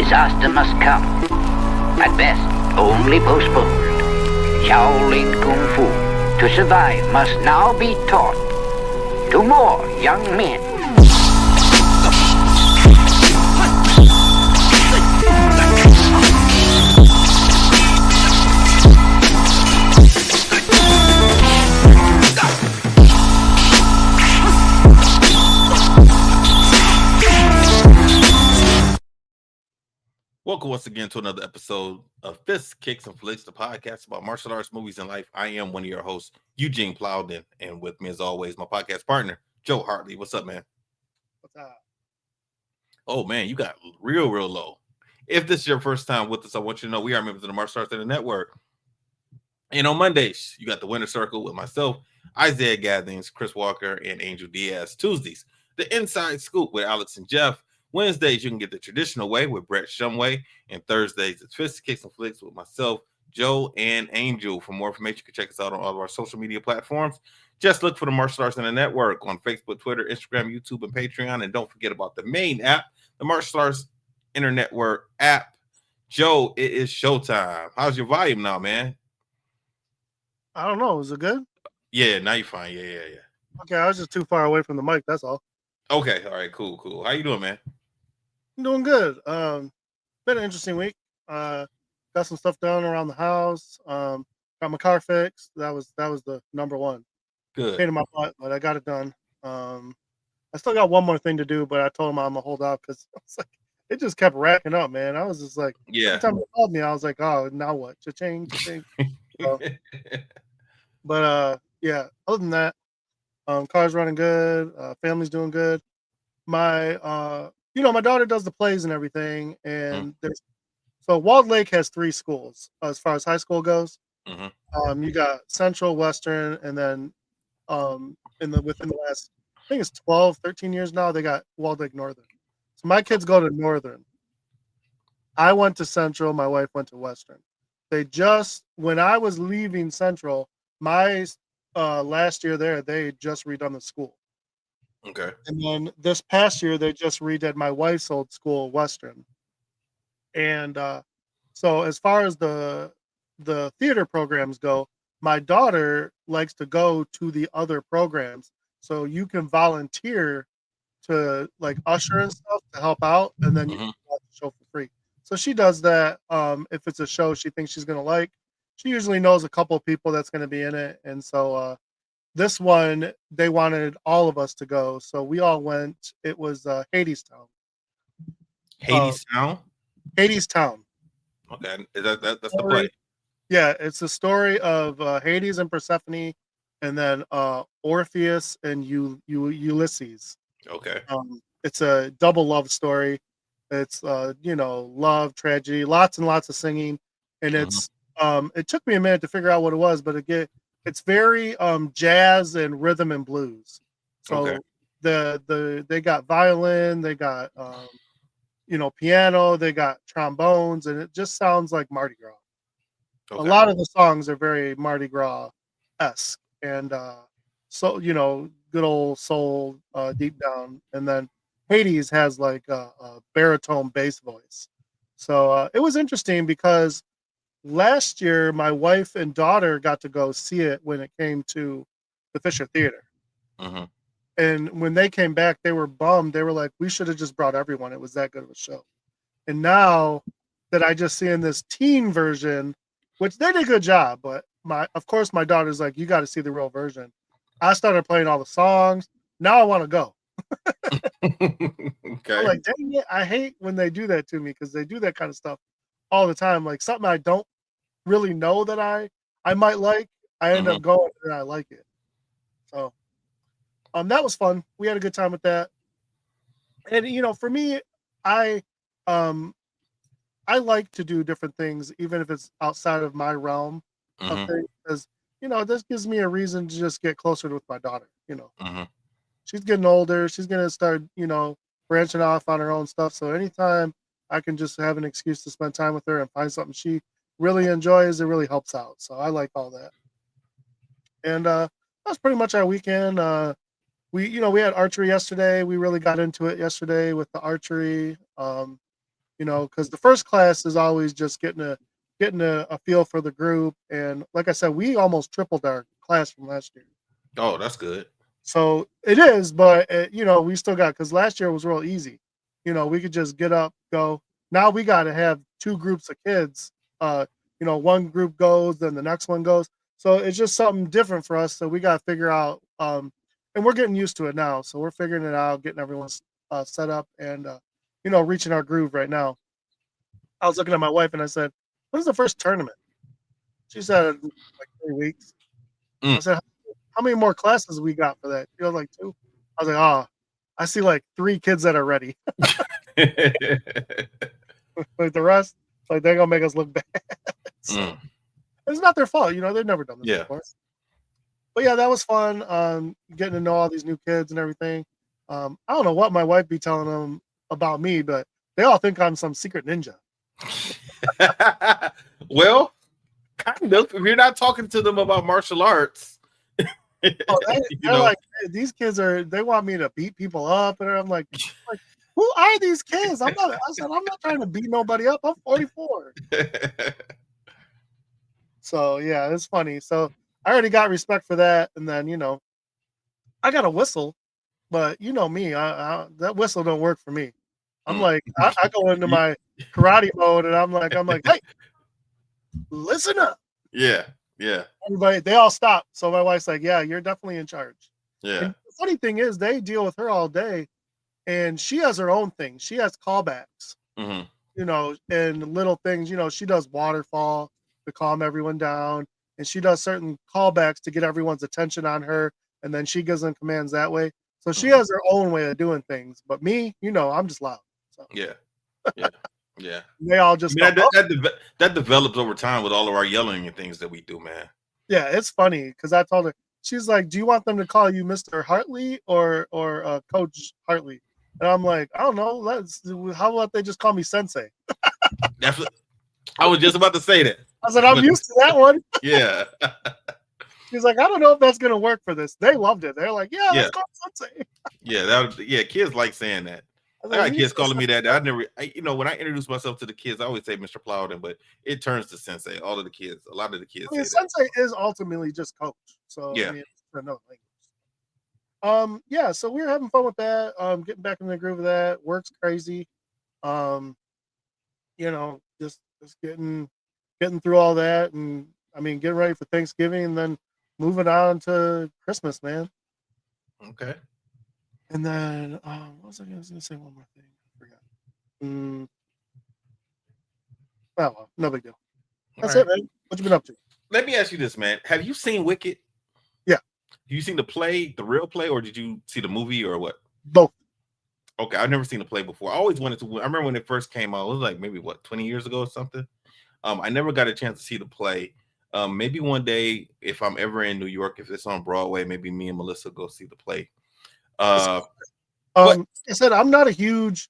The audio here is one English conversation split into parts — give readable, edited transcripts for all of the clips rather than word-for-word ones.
disaster must come. At best, only postponed. Shaolin Kung Fu, to survive, must now be taught to more young men. Welcome once again to another episode of Fists, Kicks, and Flicks, the podcast about martial arts, movies, and life. I am one of your hosts, Eugene Plowden, and with me, as always, my podcast partner, Joe Hartley. What's up, man? What's up? Oh, man, you got real low. If this is your first time with us, I want you to know we are members of the Martial Arts Center Network. And on Mondays, you got the Winner Circle with myself, Isaiah Gathings, Chris Walker, and Angel Diaz. Tuesdays, the Inside Scoop with Alex and Jeff. Wednesdays, you can get the traditional way with Brett Shumway. And Thursdays, it's Fists, Kicks, and Flicks with myself, Joe, and Angel. For more information, you can check us out on all of our social media platforms. Just look for the Martial Arts Center Network on Facebook, Twitter, Instagram, YouTube, and Patreon. And don't forget about the main app, the Martial Arts Inner Network app. Joe, it is showtime. How's your volume now, man? I don't know. Is it good? Yeah, now you're fine. Yeah. Okay, I was just too far away from the mic. That's all. Okay, all right, cool. How you doing, man? I'm doing good. Been an interesting week. Got some stuff done around the house. Got my car fixed. That was the number one. Good. Pain in my butt, but I got it done. I still got one more thing to do, but I told him I'm gonna hold off because it just kept racking up, man. I was just like, yeah. Every time he called me, I was like, oh, now what? Cha-ching. So, but yeah. Other than that, car's running good. Family's doing good. My my daughter does the plays and everything, and so Walled Lake has 3 schools as far as high school goes. Mm-hmm. You got Central, Western, and then within the last, I think it's 12, 13 years now, they got Walled Lake Northern. So my kids go to Northern. I went to Central. My wife went to Western. When I was leaving Central, my last year there, they just redone the school. Okay. And then this past year, they just redid my wife's old school, Western. And so as far as the theater programs go, my daughter likes to go to the other programs. So you can volunteer to like usher and stuff to help out, and then you can watch the show for free. So she does that. If it's a show she thinks she's gonna like, she usually knows a couple of people that's gonna be in it, and so this one they wanted all of us to go, so we all went. It was Hadestown. Hadestown. Hadestown. Okay, that's the play. Yeah, it's the story of Hades and Persephone, and then Orpheus and Ulysses. Okay. It's a double love story. It's love, tragedy, lots and lots of singing, and it's it took me a minute to figure out what it was, but it's very jazz and rhythm and blues. So they got violin, they got piano, they got trombones, and it just sounds like Mardi Gras. Okay. A lot of the songs are very Mardi Gras-esque, and so good old soul deep down. And then Hades has like a baritone bass voice. So it was interesting because last year my wife and daughter got to go see it when it came to the Fisher Theater. And when they came back, they were bummed. They were like, we should have just brought everyone. It was that good of a show. And now that I just see in this teen version, which they did a good job, but of course my daughter's like, you got to see the real version. I started playing all the songs. Now I want to go. Okay. I'm like, dang it, I hate when they do that to me because they do that kind of stuff all the time. Like something I don't really know that I might like, I end up going and I like it. So that was fun. We had a good time with that. And for me, I like to do different things, even if it's outside of my realm of things, because this gives me a reason to just get closer with my daughter. She's getting older. She's gonna start, branching off on her own stuff. So anytime I can just have an excuse to spend time with her and find something she really enjoys, it really helps out. So I like all that. And that's pretty much our weekend. We had archery yesterday. We really got into it yesterday with the archery. because the first class is always just getting a feel for the group. And like I said, we almost tripled our class from last year. Oh, that's good. So it is, but we still got, because last year was real easy. We could just get up, go. Now we got to have two groups of kids. One group goes, then the next one goes. So it's just something different for us. So we got to figure out, and we're getting used to it now. So we're figuring it out, getting everyone set up, and reaching our groove right now. I was looking at my wife and I said, "When is the first tournament?" She said, "Like 3 weeks." I said, "How many more classes we got for that?" She was like, "2." I was like, "Oh, I see like 3 kids that are ready." Like the rest, like they're gonna make us look bad. So it's not their fault, they've never done this Yeah. before. But yeah, that was fun. Getting to know all these new kids and everything. I don't know what my wife be telling them about me, but they all think I'm some secret ninja. Well, kind of. If you're not talking to them about martial arts, Oh, they're like, "Hey, these kids they want me to beat people up," and I'm like, who are these kids? I said, I'm not trying to beat nobody up. I'm 44. So yeah, it's funny. So I already got respect for that, and then I got a whistle, but you know me, that whistle don't work for me. I'm like, I go into my karate mode, and I'm like, hey, listen up. Yeah. Everybody, they all stop. So my wife's like, yeah, you're definitely in charge. Yeah. And the funny thing is, they deal with her all day, and she has her own thing. She has callbacks, and little things. She does waterfall to calm everyone down, and she does certain callbacks to get everyone's attention on her, and then she gives them commands that way. So she has her own way of doing things. But me, I'm just loud. So. Yeah. They all just that develops over time with all of our yelling and things that we do, man. Yeah, it's funny because I told her, she's like, "Do you want them to call you Mr. Hartley or Coach Hartley?" And I'm like, "I don't know. How about they just call me Sensei?" That's what I was just about to say. That I said, "I'm used to that one." Yeah. She's like, "I don't know if that's gonna work for this." They loved it. They're like, "Yeah, let's call Sensei." Yeah, kids like saying that. I got kids calling me that. When I introduce myself to the kids, I always say Mr. Plowden, but it turns to Sensei. A lot of the kids say Sensei is ultimately just coach. So yeah. it's another language. Yeah, so we were having fun with that. Getting back in the groove of that. Work's crazy. Just getting through all that, and getting ready for Thanksgiving, and then moving on to Christmas, man. Okay. And then what was I going to say? One more thing, I forgot. Oh well, no big deal. That's it, man. What you been up to? Let me ask you this, man. Have you seen Wicked? Yeah. Have you seen the real play, or did you see the movie, or what? Both. Okay, I've never seen the play before. I always wanted to. I remember when it first came out. It was like maybe 20 years ago or something. I never got a chance to see the play. Maybe one day, if I'm ever in New York, if it's on Broadway, maybe me and Melissa go see the play. I said I'm not a huge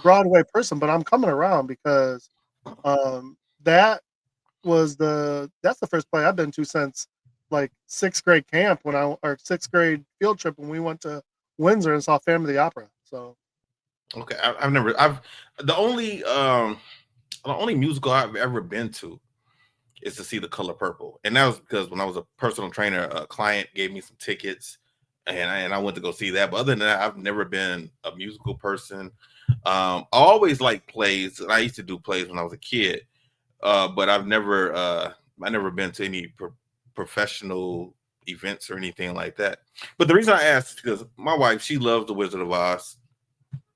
Broadway person, but I'm coming around because that's the first play I've been to since like 6th grade camp or 6th grade field trip when we went to Windsor and saw Phantom of the Opera. So okay, the only musical I've ever been to is to see The Color Purple, and that was because when I was a personal trainer, a client gave me some tickets, and I went to go see that. But other than that, I've never been a musical person. I always liked plays, and I used to do plays when I was a kid, but I never been to any professional events or anything like that. But the reason I asked is because my wife, she loves The Wizard of Oz.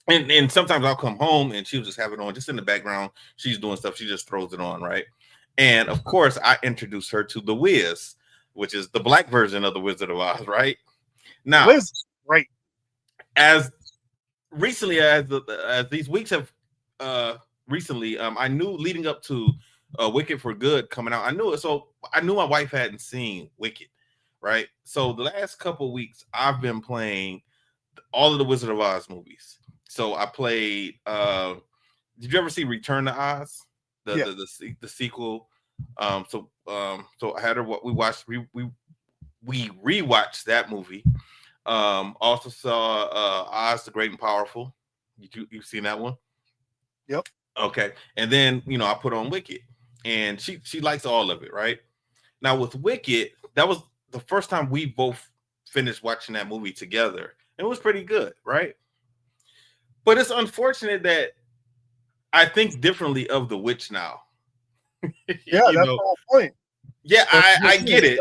And sometimes I'll come home and she'll just have it on just in the background. She's doing stuff. She just throws it on, right? And of course, I introduced her to The Wiz, which is the black version of The Wizard of Oz, right? Now, Wiz, right? As recently as these weeks have recently, I knew leading up to Wicked for Good coming out. I knew it, so I knew my wife hadn't seen Wicked, right? So the last couple of weeks, I've been playing all of the Wizard of Oz movies. So I played. Did you ever see Return to Oz? The sequel. So I had her. What we watched. We rewatched that movie. Also saw Oz the Great and Powerful. You've seen that one? Yep. Okay. And then, I put on Wicked, and she likes all of it, right? Now with Wicked, that was the first time we both finished watching that movie together. It was pretty good, right? But it's unfortunate that I think differently of The Witch now. Yeah, you that's know, the whole point. yeah, So I get it.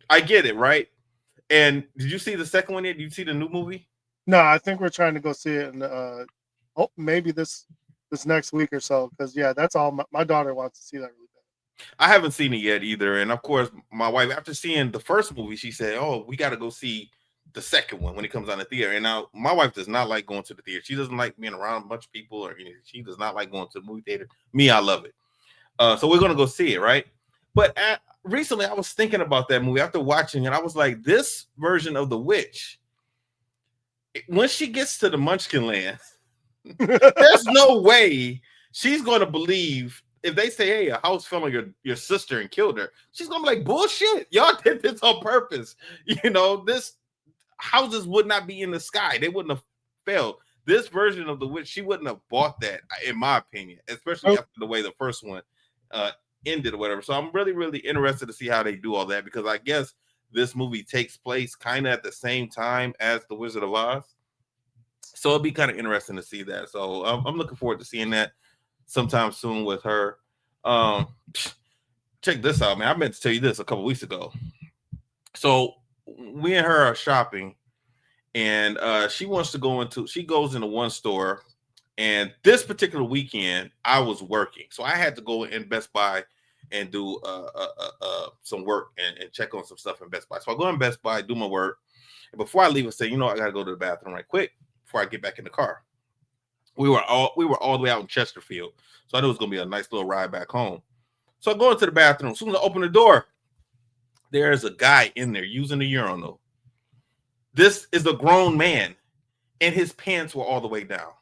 I get it, right? And did you see the second one yet? Did you see the new movie? no, I think we're trying to go see it in maybe this next week or so, because yeah, that's all my daughter wants to see that really bad. I haven't seen it yet either. And of course, my wife, after seeing the first movie, she said, "Oh, we got to go see the second one when it comes on the theater." And now my wife does not like going to the theater. She doesn't like being around a bunch of people, or she does not like going to the movie theater. Me, I love it. So we're gonna go see it, right? But recently, I was thinking about that movie after watching it. I was like, this version of The Witch, when she gets to the Munchkin Land, there's no way she's going to believe if they say, "Hey, a house fell on your sister and killed her." She's going to be like, "Bullshit! Y'all did this on purpose." This houses would not be in the sky. They wouldn't have failed. This version of The Witch, she wouldn't have bought that, in my opinion, especially after the way the first one ended or whatever. So I'm really, really interested to see how they do all that, because I guess this movie takes place kind of at the same time as The Wizard of Oz. So it'll be kind of interesting to see that. So I'm looking forward to seeing that sometime soon with her. Check this out, man. I meant to tell you this a couple weeks ago. So we and her are shopping, and she goes into one store, and this particular weekend I was working, so I had to go in Best Buy and do some work and check on some stuff in Best Buy. So I go in Best Buy, do my work, and before I leave, I say, I gotta go to the bathroom right quick before I get back in the car. We were all the way out in Chesterfield, so I knew it was gonna be a nice little ride back home. So I go into the bathroom. As soon as I open the door, there's a guy in there using the urinal. This is a grown man, and his pants were all the way down.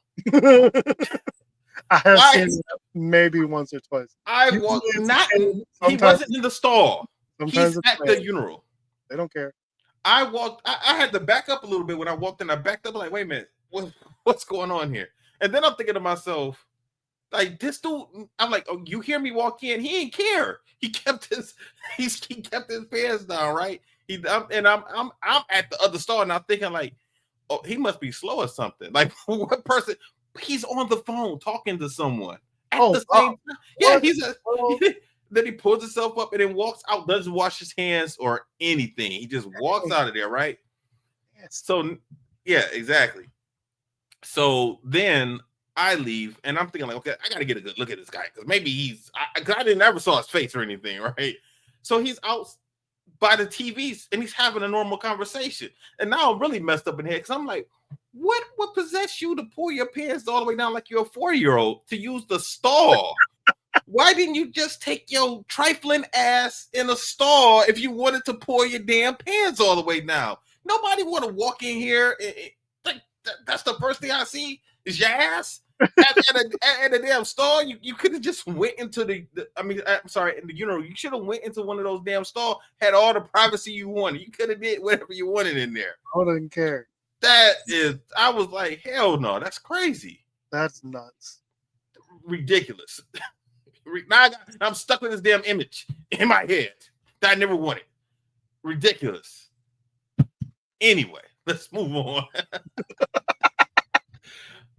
I have seen it maybe once or twice. He wasn't in the stall. He's at the urinal. They don't care. I had to back up a little bit when I walked in. I backed up like, wait a minute, what's going on here? And then I'm thinking to myself, like, this dude, I'm like, oh, you hear me walk in? He didn't care. He kept his pants down, right? I'm at the other stall, and I'm thinking like, oh, he must be slow or something. Like, what person? He's on the phone talking to someone at the same time. Yeah, then he pulls himself up and then walks out, doesn't wash his hands or anything. He just walks out of there, right? So, yeah, exactly. So then I leave, and I'm thinking like, okay, I got to get a good look at this guy, because maybe I didn't ever saw his face or anything, right? So he's out by the TVs, and he's having a normal conversation. And now I'm really messed up in here, because I'm like, what would possess you to pull your pants all the way down like you're a 4-year-old to use the stall? Why didn't you just take your trifling ass in a stall if you wanted to pull your damn pants all the way down? Nobody want to walk in here. That's the first thing I see is your ass at a damn stall. You could have just went into in the urinal. You should have went into one of those damn stalls, had all the privacy you wanted. You could have did whatever you wanted in there. I didn't care. I was like, hell no, that's crazy. That's nuts. Ridiculous. Now I'm stuck with this damn image in my head that I never wanted. Ridiculous. Anyway, let's move on.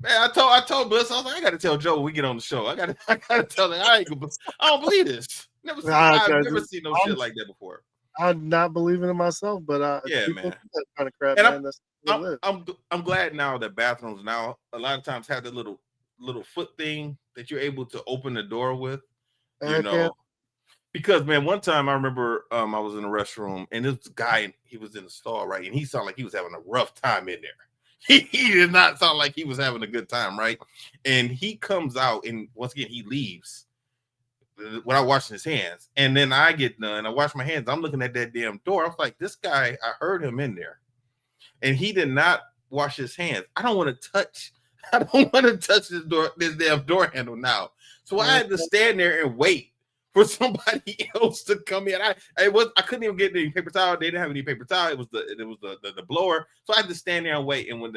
Man, I told Bliss, I was like, I gotta tell Joe when we get on the show. I gotta tell him I don't believe this. I've never seen no shit like that before. I'm not believing in myself, but yeah, man. That kind of crap, and man. I'm glad now that bathrooms now a lot of times have the little foot thing that you're able to open the door with, because man, one time I remember I was in the restroom, and this guy, he was in the stall, right, and he sounded like he was having a rough time in there. He did not sound like he was having a good time, right? And he comes out, and once again he leaves without washing his hands. And then I get done, I wash my hands, I'm looking at that damn door. I was like, this guy, I heard him in there, and he did not wash his hands. I don't want to touch this damn door handle now. So I had to stand there and wait for somebody else to come in. I couldn't even get any paper towel. They didn't have any paper towel. It was the blower. So I had to stand there and wait. And when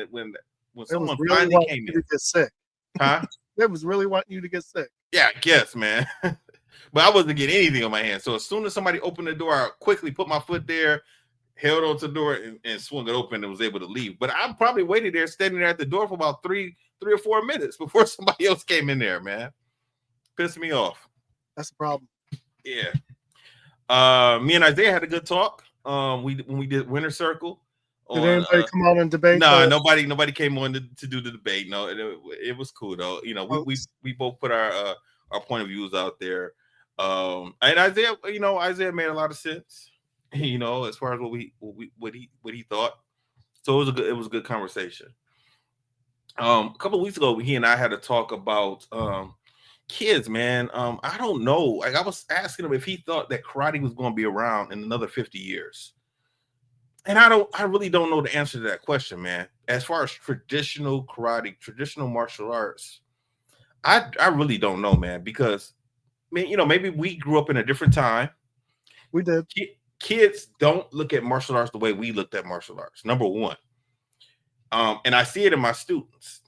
someone finally came in, get sick. Huh? They was really wanting you to get sick. Yeah, I guess, man. But I wasn't getting anything on my hand. So as soon as somebody opened the door, I quickly put my foot there, held onto the door, and swung it open and was able to leave. But I probably waited there, standing there at the door for about three or 4 minutes before somebody else came in there, man. Pissed me off. That's the problem. Yeah. Me and Isaiah had a good talk. When we did Winter Circle. Did anybody come on and debate? No, nobody came on to do the debate. No, it was cool though. You know, we both put our point of views out there. And Isaiah made a lot of sense. You know, as far as what he thought. So it was a good conversation. A couple of weeks ago, he and I had a talk about kids, man. I don't know. Like I was asking him if he thought that karate was going to be around in another 50 years. And I really don't know the answer to that question, man. As far as traditional karate, traditional martial arts, I really don't know, man, because maybe we grew up in a different time. We did. Kids don't look at martial arts the way we looked at martial arts, number one. And I see it in my students.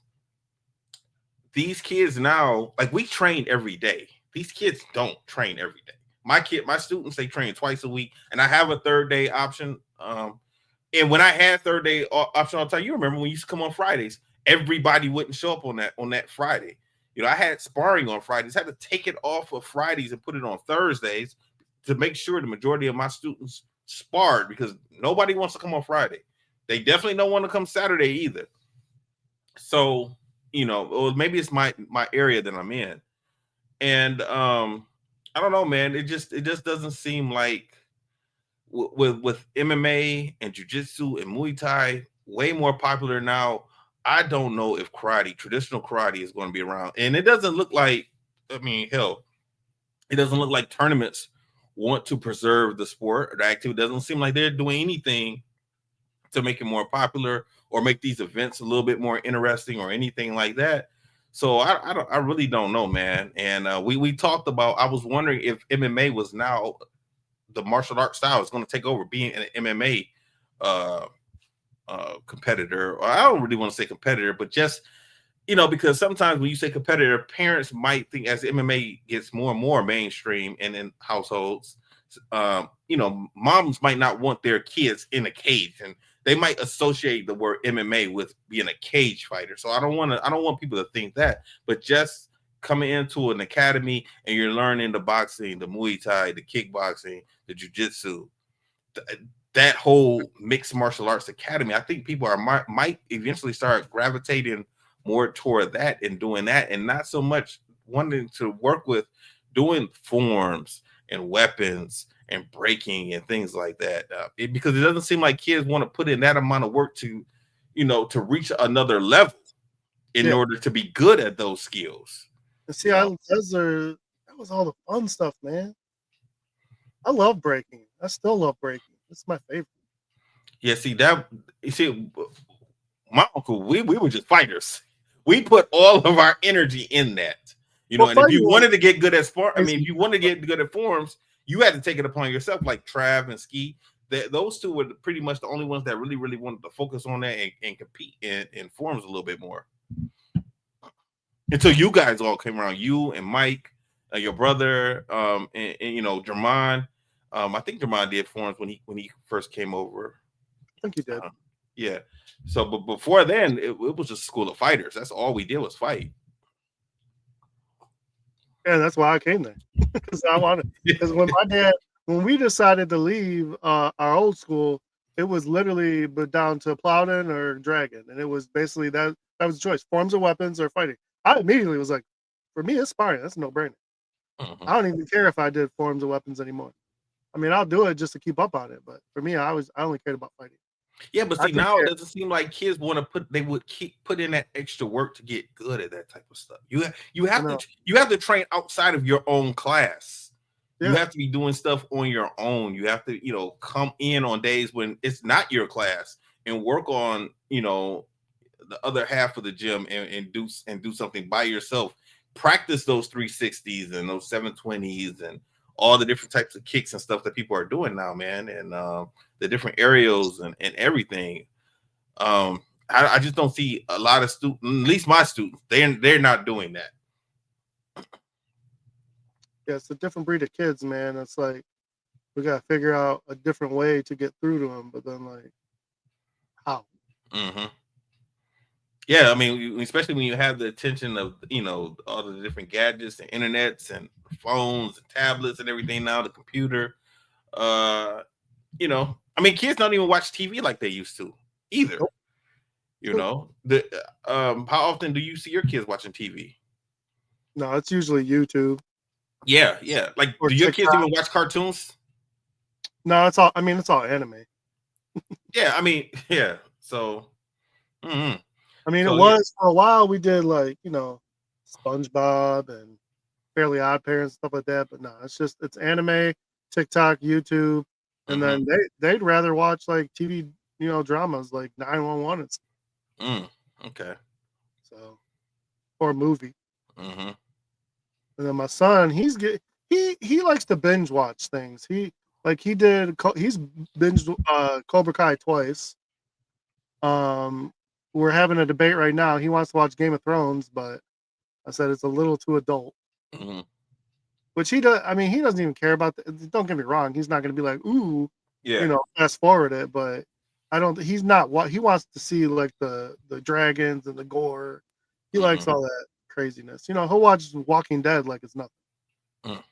These kids now, like we train every day. These kids don't train every day. My students, they train twice a week, and I have a third day option. And when I had third day option all the time, you remember when you used to come on Fridays, everybody wouldn't show up on that Friday. You know, I had sparring on Fridays, had to take it off of Fridays and put it on Thursdays to make sure the majority of my students sparred, because nobody wants to come on Friday. They definitely don't want to come Saturday either. So, maybe it's my area that I'm in. And I don't know, man. It just doesn't seem like with MMA and jiu-jitsu and Muay Thai way more popular now. I don't know if traditional karate is going to be around. And it doesn't look like, hell, it doesn't look like tournaments want to preserve the sport or the activity. It doesn't seem like they're doing anything to make it more popular or make these events a little bit more interesting or anything like that. So I really don't know, man. And we talked about, I was wondering if MMA was now the martial arts style is going to take over being an MMA competitor. Or I don't really want to say competitor, but just, because sometimes when you say competitor, parents might think as MMA gets more and more mainstream and in households, moms might not want their kids in a cage, and they might associate the word MMA with being a cage fighter. So I don't want people to think that, but just coming into an academy and you're learning the boxing, the Muay Thai, the kickboxing, the jiu-jitsu, that whole mixed martial arts academy, I think people might eventually start gravitating more toward that and doing that, and not so much wanting to work with doing forms and weapons and breaking and things like that, because it doesn't seem like kids want to put in that amount of work to reach another level in order to be good at those skills. And see, that was all the fun stuff, man. I love breaking. I still love breaking. It's my favorite. Yeah, my uncle, we were just fighters. We put all of our energy in that. And if you wanted to get good at sport, if you wanted to get good at forms, you had to take it upon yourself, like Trav and Ski. Those two were pretty much the only ones that really, really wanted to focus on that and compete in forms a little bit more. Until you guys all came around, you and Mike, your brother, and Jermon. I think Jermon did forms when he first came over. I think he did. Yeah. So, but before then, it was just a school of fighters. That's all we did was fight. Yeah, that's why I came there, because I wanted. Because when we decided to leave our old school, it was literally down to Plowden or Dragon, and it was basically that was the choice: forms of weapons or fighting. I immediately was like, for me, it's sparring. That's a no-brainer. Mm-hmm. I don't even care if I did forms of weapons anymore. I mean, I'll do it just to keep up on it, but for me, I only cared about fighting. Yeah, but see, now it doesn't seem like kids want to put in that extra work to get good at that type of stuff. You have to train outside of your own class. Yeah. You have to be doing stuff on your own. You have to, come in on days when it's not your class and work on, the other half of the gym and do something by yourself. Practice those 360s and those 720s and all the different types of kicks and stuff that people are doing now, man, and the different aerials and everything. I just don't see a lot of students, at least my students, they're not doing that. Yeah, it's a different breed of kids, man. It's like we gotta figure out a different way to get through to them. But then, like, how? Mm-hmm. Yeah, I mean, especially when you have the attention of all the different gadgets and internets and phones and tablets and everything now, the computer. Uh, I mean, kids don't even watch TV like they used to either. Nope. How often do you see your kids watching TV? No, it's usually YouTube Yeah, yeah. Like, or do your kids TikTok. even watch cartoons? No, it's all. I mean, it's all anime. Yeah, I mean, yeah. So, mhm. I mean, it So yeah. was for a while. We did like SpongeBob and Fairly Odd Parents, stuff like that. But no, it's anime, TikTok, YouTube, and Mhm. then they'd rather watch like TV, dramas like 911 and stuff. Okay. So, or a movie. Mhm. And then my son, he likes to binge watch things. He's binged Cobra Kai twice. We're having a debate right now. He wants to watch Game of Thrones, but I said it's a little too adult. Mhm. Which he does. I mean, he doesn't even care about don't get me wrong. He's not going to be like, ooh, Yeah. fast forward it. But I don't. He's not what he wants to see, like the dragons and the gore. He likes Mhm. all that craziness. He'll watch Walking Dead like it's nothing. Mm.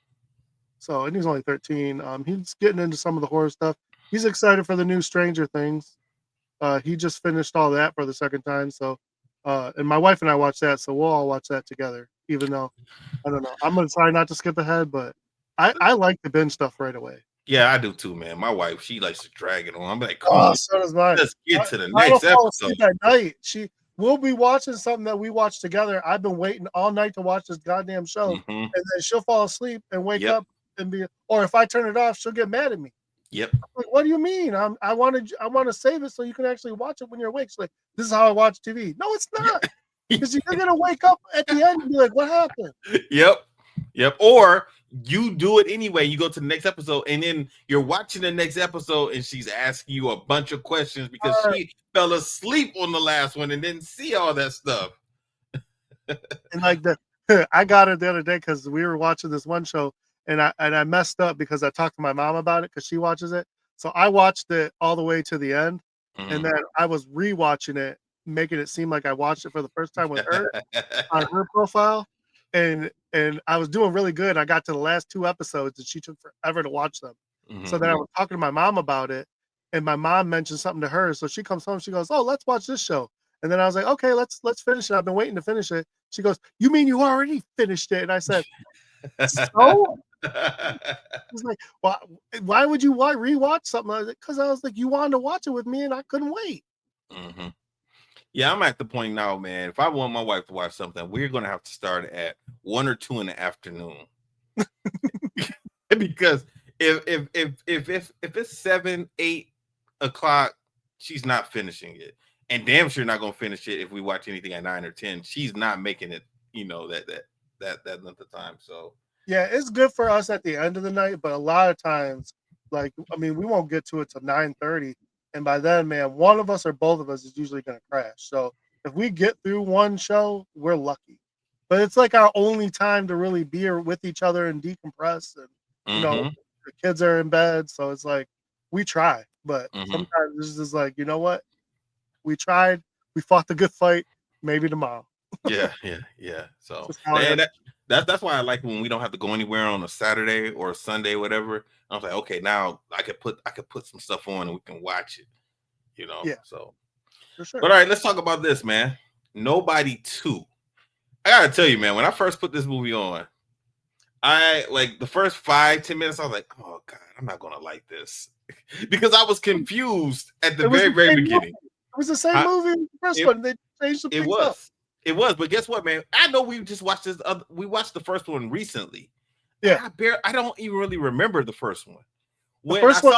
So, and he's only 13. He's getting into some of the horror stuff. He's excited for the new Stranger Things. He just finished all that for the second time. So, and my wife and I watched that, so we'll all watch that together. Even though, I don't know, I'm gonna try not to skip ahead, but I like to binge stuff right away. Yeah, I do too, man. My wife, she likes to drag it on. I'm like, come Oh, on, so does mine. let's get to the I don't next fall episode. asleep at night. We'll be watching something that we watch together. I've been waiting all night to watch this goddamn show, Mhm. and then she'll fall asleep and wake Yep. up and or if I turn it off, she'll get mad at me. Yep. Like, what do you mean? I want to save it so you can actually watch it when you're awake. She's like, this is how I watch TV. No, it's not. Because you're gonna wake up at the end and be like, what happened? Yep. Yep. Or you do it anyway. You go to the next episode, and then you're watching the next episode, and she's asking you a bunch of questions because she fell asleep on the last one and didn't see all that stuff. And like I got it the other day because we were watching this one show, and I messed up because I talked to my mom about it because she watches it. So I watched it all the way to the end, and then I was rewatching it, making it seem like I watched it for the first time with her on her profile, and I was doing really good. I got to the last 2 episodes, and she took forever to watch them. So then I was talking to my mom about it, and my mom mentioned something to her. So she comes home, she goes, "Oh, let's watch this show." And then I was like, "Okay, let's finish it. I've been waiting to finish it." She goes, "You mean you already finished it?" And I said, "So?" She's like, "Why would you rewatch something?" Because I was like, "You wanted to watch it with me, and I couldn't wait." Mhm. Yeah, I'm at the point now, man. If I want my wife to watch something, we're gonna have to start at 1 or 2 in the afternoon. Because if it's 7, 8 o'clock, she's not finishing it. And damn sure not gonna finish it if we watch anything at 9 or 10. She's not making it, that length of time. So Yeah, it's good for us at the end of the night, but a lot of times, like, I mean, we won't get to it till 9:30, and by then, man, one of us or both of us is usually gonna crash. So if we get through one show, we're lucky. But it's like our only time to really be with each other and decompress, and the kids are in bed, so it's like we try, but sometimes it's just like, you know what? We tried, we fought the good fight. Maybe tomorrow. yeah. So that's why I like when we don't have to go anywhere on a Saturday or a Sunday, whatever. I was like, okay, now I could put some stuff on and we can watch it, Yeah, So, for sure. but all right, let's talk about this, man. Nobody 2. I gotta tell you, man, when I first put this movie on, I like the first 5-10 minutes, I was like, oh god, I'm not gonna like this. Because I was confused at the very, very beginning. It was the same movie as the first one. They changed some things up. It was, but guess what, man? I know we just watched we watched the first one recently. Yeah. I don't even really remember the first one. The first one,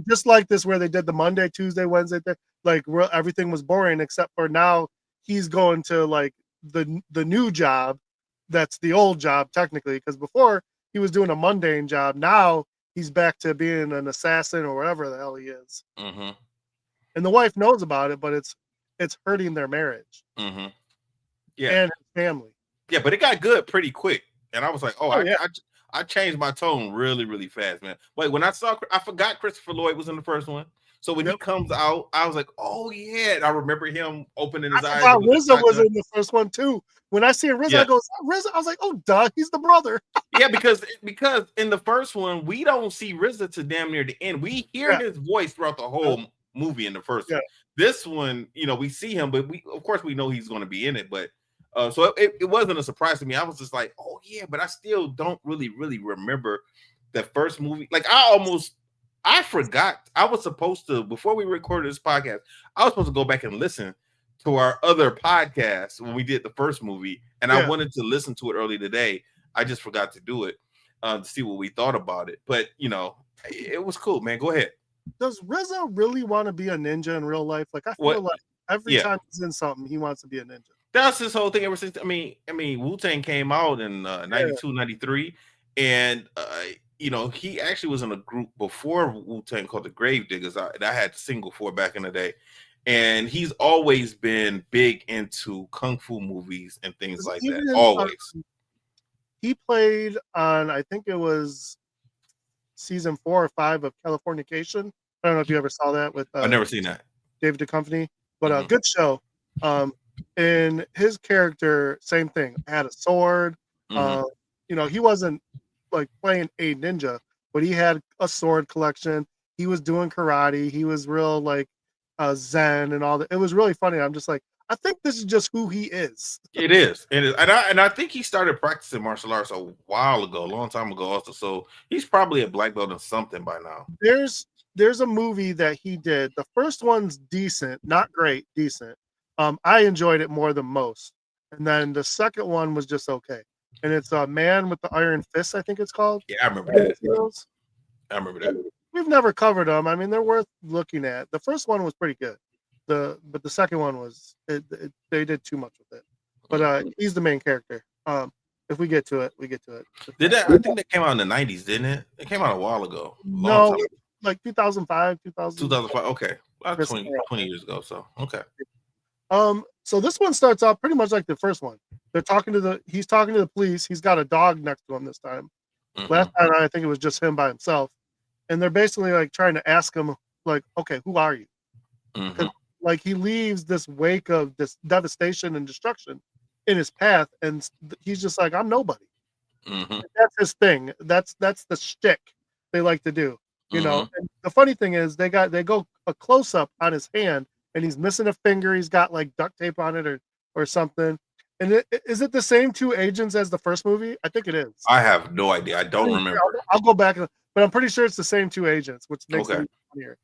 just like this, where they did the Monday, Tuesday, Wednesday thing, like where everything was boring, except for now he's going to like the new job. That's the old job, technically, because before he was doing a mundane job. Now he's back to being an assassin or whatever the hell he is. And the wife knows about it, but it's it's hurting their marriage Mm-hmm. Yeah. and his family. Yeah, but it got good pretty quick. And I was like, oh, Yeah. I changed my tone really, really fast, man. Like when I forgot Christopher Lloyd was in the first one. So when he comes out, I was like, oh yeah. And I remember him opening his eyes. I forgot RZA was in the first one too. When I see RZA, I go, "Is that RZA?" I was like, oh duh, he's the brother. Yeah, because in the first one, we don't see RZA to damn near the end. We hear his voice throughout the whole movie in the first one. This one, we see him, but of course we know he's going to be in it. But so it wasn't a surprise to me. I was just like, oh yeah, but I still don't really remember the first movie. Like I forgot. I was supposed to, before we recorded this podcast, I was supposed to go back and listen to our other podcast when we did the first movie, and I wanted to listen to it early today. I just forgot to do it to see what we thought about it. But it was cool, man. Go ahead. Does RZA really want to be a ninja in real life? Like I feel like every time he's in something, he wants to be a ninja. That's his whole thing ever since. I mean, Wu-Tang came out in 92, 93, and he actually was in a group before Wu-Tang called the Grave Diggers. I had the single for back in the day. And he's always been big into kung fu movies and things like that. Always. He played on, I think it was season 4 or 5 of Californication. I don't know if you ever saw that with. I've never seen that. David Duchovny, but a good show. And his character, same thing, had a sword. He wasn't like playing a ninja, but he had a sword collection. He was doing karate. He was real like Zen and all that. It was really funny. I'm just like, I think this is just who he is. It is. And I think he started practicing martial arts a while ago, a long time ago also. So he's probably a black belt in something by now. There's a movie that he did. The first one's decent, not great, decent. I enjoyed it more than most. And then the second one was just okay. And it's a Man with the Iron Fist, I think it's called. Yeah, I remember that. I remember that. We've never covered them. I mean, they're worth looking at. The first one was pretty good. But the second one was they did too much with it. But he's the main character. If we get to it, we get to it. I think that came out in the 90s, didn't it? It came out a while ago. No, like 2005, 2005. Okay. About 20 years ago. So okay. So this one starts off pretty much like the first one. He's talking to the police. He's got a dog next to him this time. Last time I think it was just him by himself. And they're basically like trying to ask him, like, okay, who are you? Like he leaves this wake of this devastation and destruction in his path, and he's just like, I'm nobody. That's his thing. That's the shtick they like to do, And the funny thing is, they go a close up on his hand, and he's missing a finger. He's got like duct tape on it or something. And is it the same 2 agents as the first movie? I think it is. I have no idea. I don't remember. I'll go back, but I'm pretty sure it's the same 2 agents, which makes it funnier.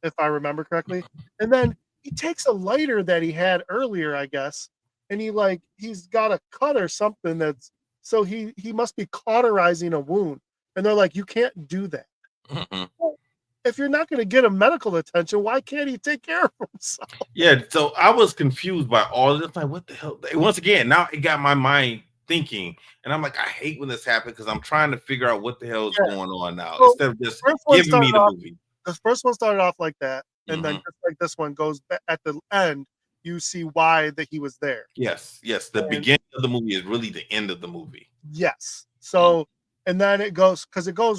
If I remember correctly. And then he takes a lighter that he had earlier, I guess, and he's got a cut or something so he must be cauterizing a wound. And they're like, you can't do that. Well, if you're not going to get him medical attention, why can't he take care of himself? Yeah, so I was confused by all this. Like, what the hell? Once again, now it got my mind thinking, and I'm like, I hate when this happens because I'm trying to figure out what the hell is going on now instead of just giving me the movie. The first one started off like that, and then just like this one goes at the end, you see why that he was there. Yes. The beginning of the movie is really the end of the movie. Yes. So, and then it goes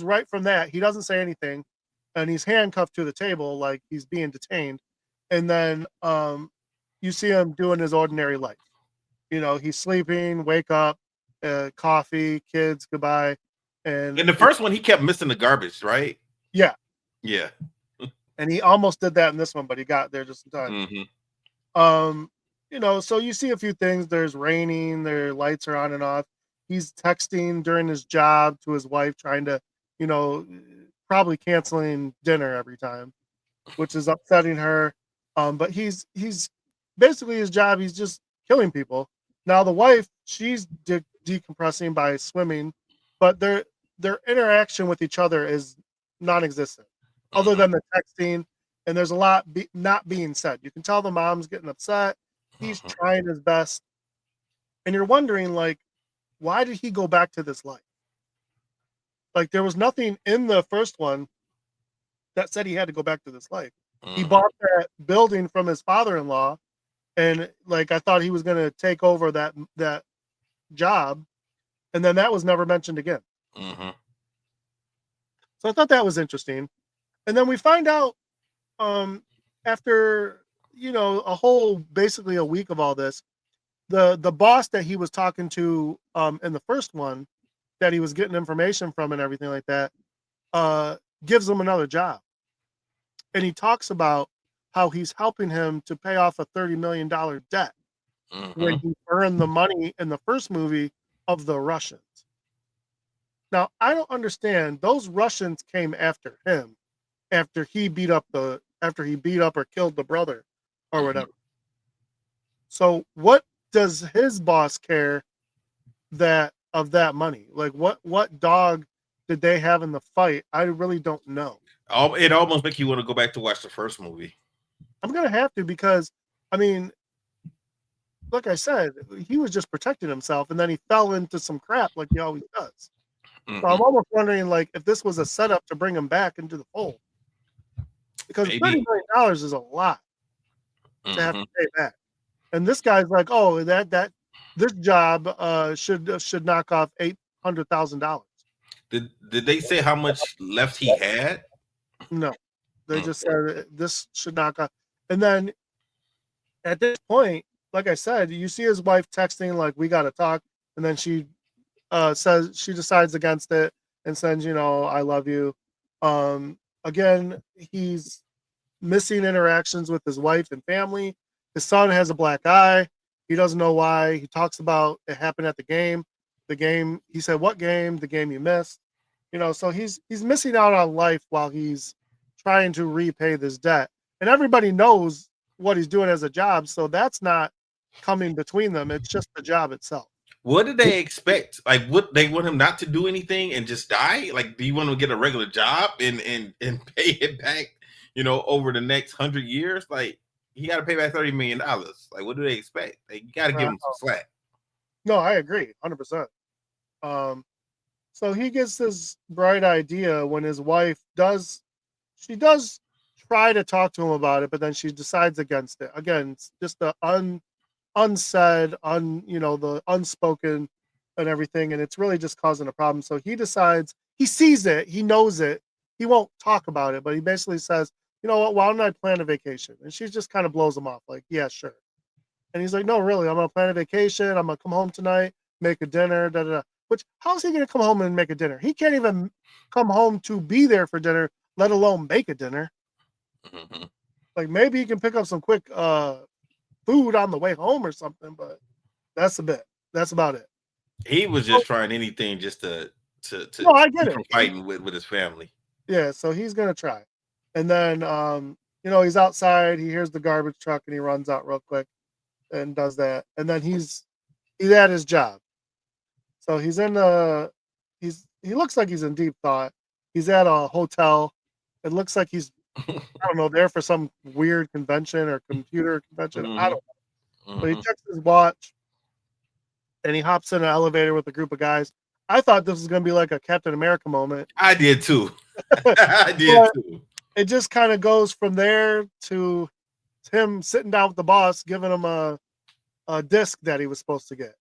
right from that. He doesn't say anything, and he's handcuffed to the table like he's being detained, and then you see him doing his ordinary life. He's sleeping, wake up, coffee, kids, goodbye. And in the first one, he kept missing the garbage, right? Yeah. Yeah. And he almost did that in this one, but he got there just in time. So you see a few things. There's raining, their lights are on and off. He's texting during his job to his wife, trying to, probably canceling dinner every time, which is upsetting her. But he's basically his job, he's just killing people. Now the wife, she's decompressing by swimming, but their interaction with each other is non-existent. Other than the texting, and there's a lot not being said. You can tell the mom's getting upset. He's trying his best. And you're wondering, like, why did he go back to this life? Like, there was nothing in the first one that said he had to go back to this life. He bought that building from his father-in-law, and like I thought he was going to take over that job, and then that was never mentioned again. Mm-hmm. So I thought that was interesting. And then we find out after a whole basically a week of all this, the boss that he was talking to in the first one, that he was getting information from and everything like that, gives him another job. And he talks about how he's helping him to pay off a $30 million debt when he earned the money in the first movie of the Russians. Now, I don't understand. Those Russians came after him after he beat up or killed the brother or whatever. So what does his boss care of that money? Like what dog did they have in the fight? I really don't know. It almost makes you want to go back to watch the first movie. I'm gonna have to, because I mean, like I said, he was just protecting himself, and then he fell into some crap like he always does. So I'm almost wondering, like, if this was a setup to bring him back into the fold, because $30 million is a lot to have to pay back. And this guy's like, oh, this job should knock off $800,000. Did they say how much left he had? No, they just said this should knock off. And then at this point, like I said, you see his wife texting like, we got to talk, and then she says she decides against it and sends, I love you. Again, he's missing interactions with his wife and family. His son has a black eye. He doesn't know why. He talks about it happened at the game. He said, what game? The game you missed. So he's missing out on life while he's trying to repay this debt. And everybody knows what he's doing as a job, so that's not coming between them. It's just the job itself. What did they expect? Like, what they want him not to do anything and just die? Like, do you want him to get a regular job and pay it back, over the next 100 years? Like, he got to pay back $30 million. Like, what do they expect? Like, you got to give him some slack. No, I agree, 100%. So he gets this bright idea when his wife does try to talk to him about it, but then she decides against it. Again, it's just the unsaid, the unspoken and everything, and it's really just causing a problem. So he decides, he sees it, he knows it, he won't talk about it, but he basically says, you know what, why don't I plan a vacation? And she just kind of blows him off, like, yeah, sure. And he's like, no, really, I'm gonna plan a vacation, I'm gonna come home tonight, make a dinner, da da da. Which, how's he gonna come home and make a dinner? He can't even come home to be there for dinner, let alone make a dinner. Like, maybe he can pick up some quick food on the way home or something, but that's about it. He was just trying anything just to no, I get from fighting with his family. Yeah, so he's gonna try. And then he's outside, he hears the garbage truck and he runs out real quick and does that. And then he's at his job. So he's in he looks like he's in deep thought. He's at a hotel. It looks like he's I don't know, there for some weird convention or computer convention. I don't know. But he checks his watch and he hops in an elevator with a group of guys. I thought this was going to be like a Captain America moment. I did too. I did too. It just kind of goes from there to him sitting down with the boss, giving him a disc that he was supposed to get.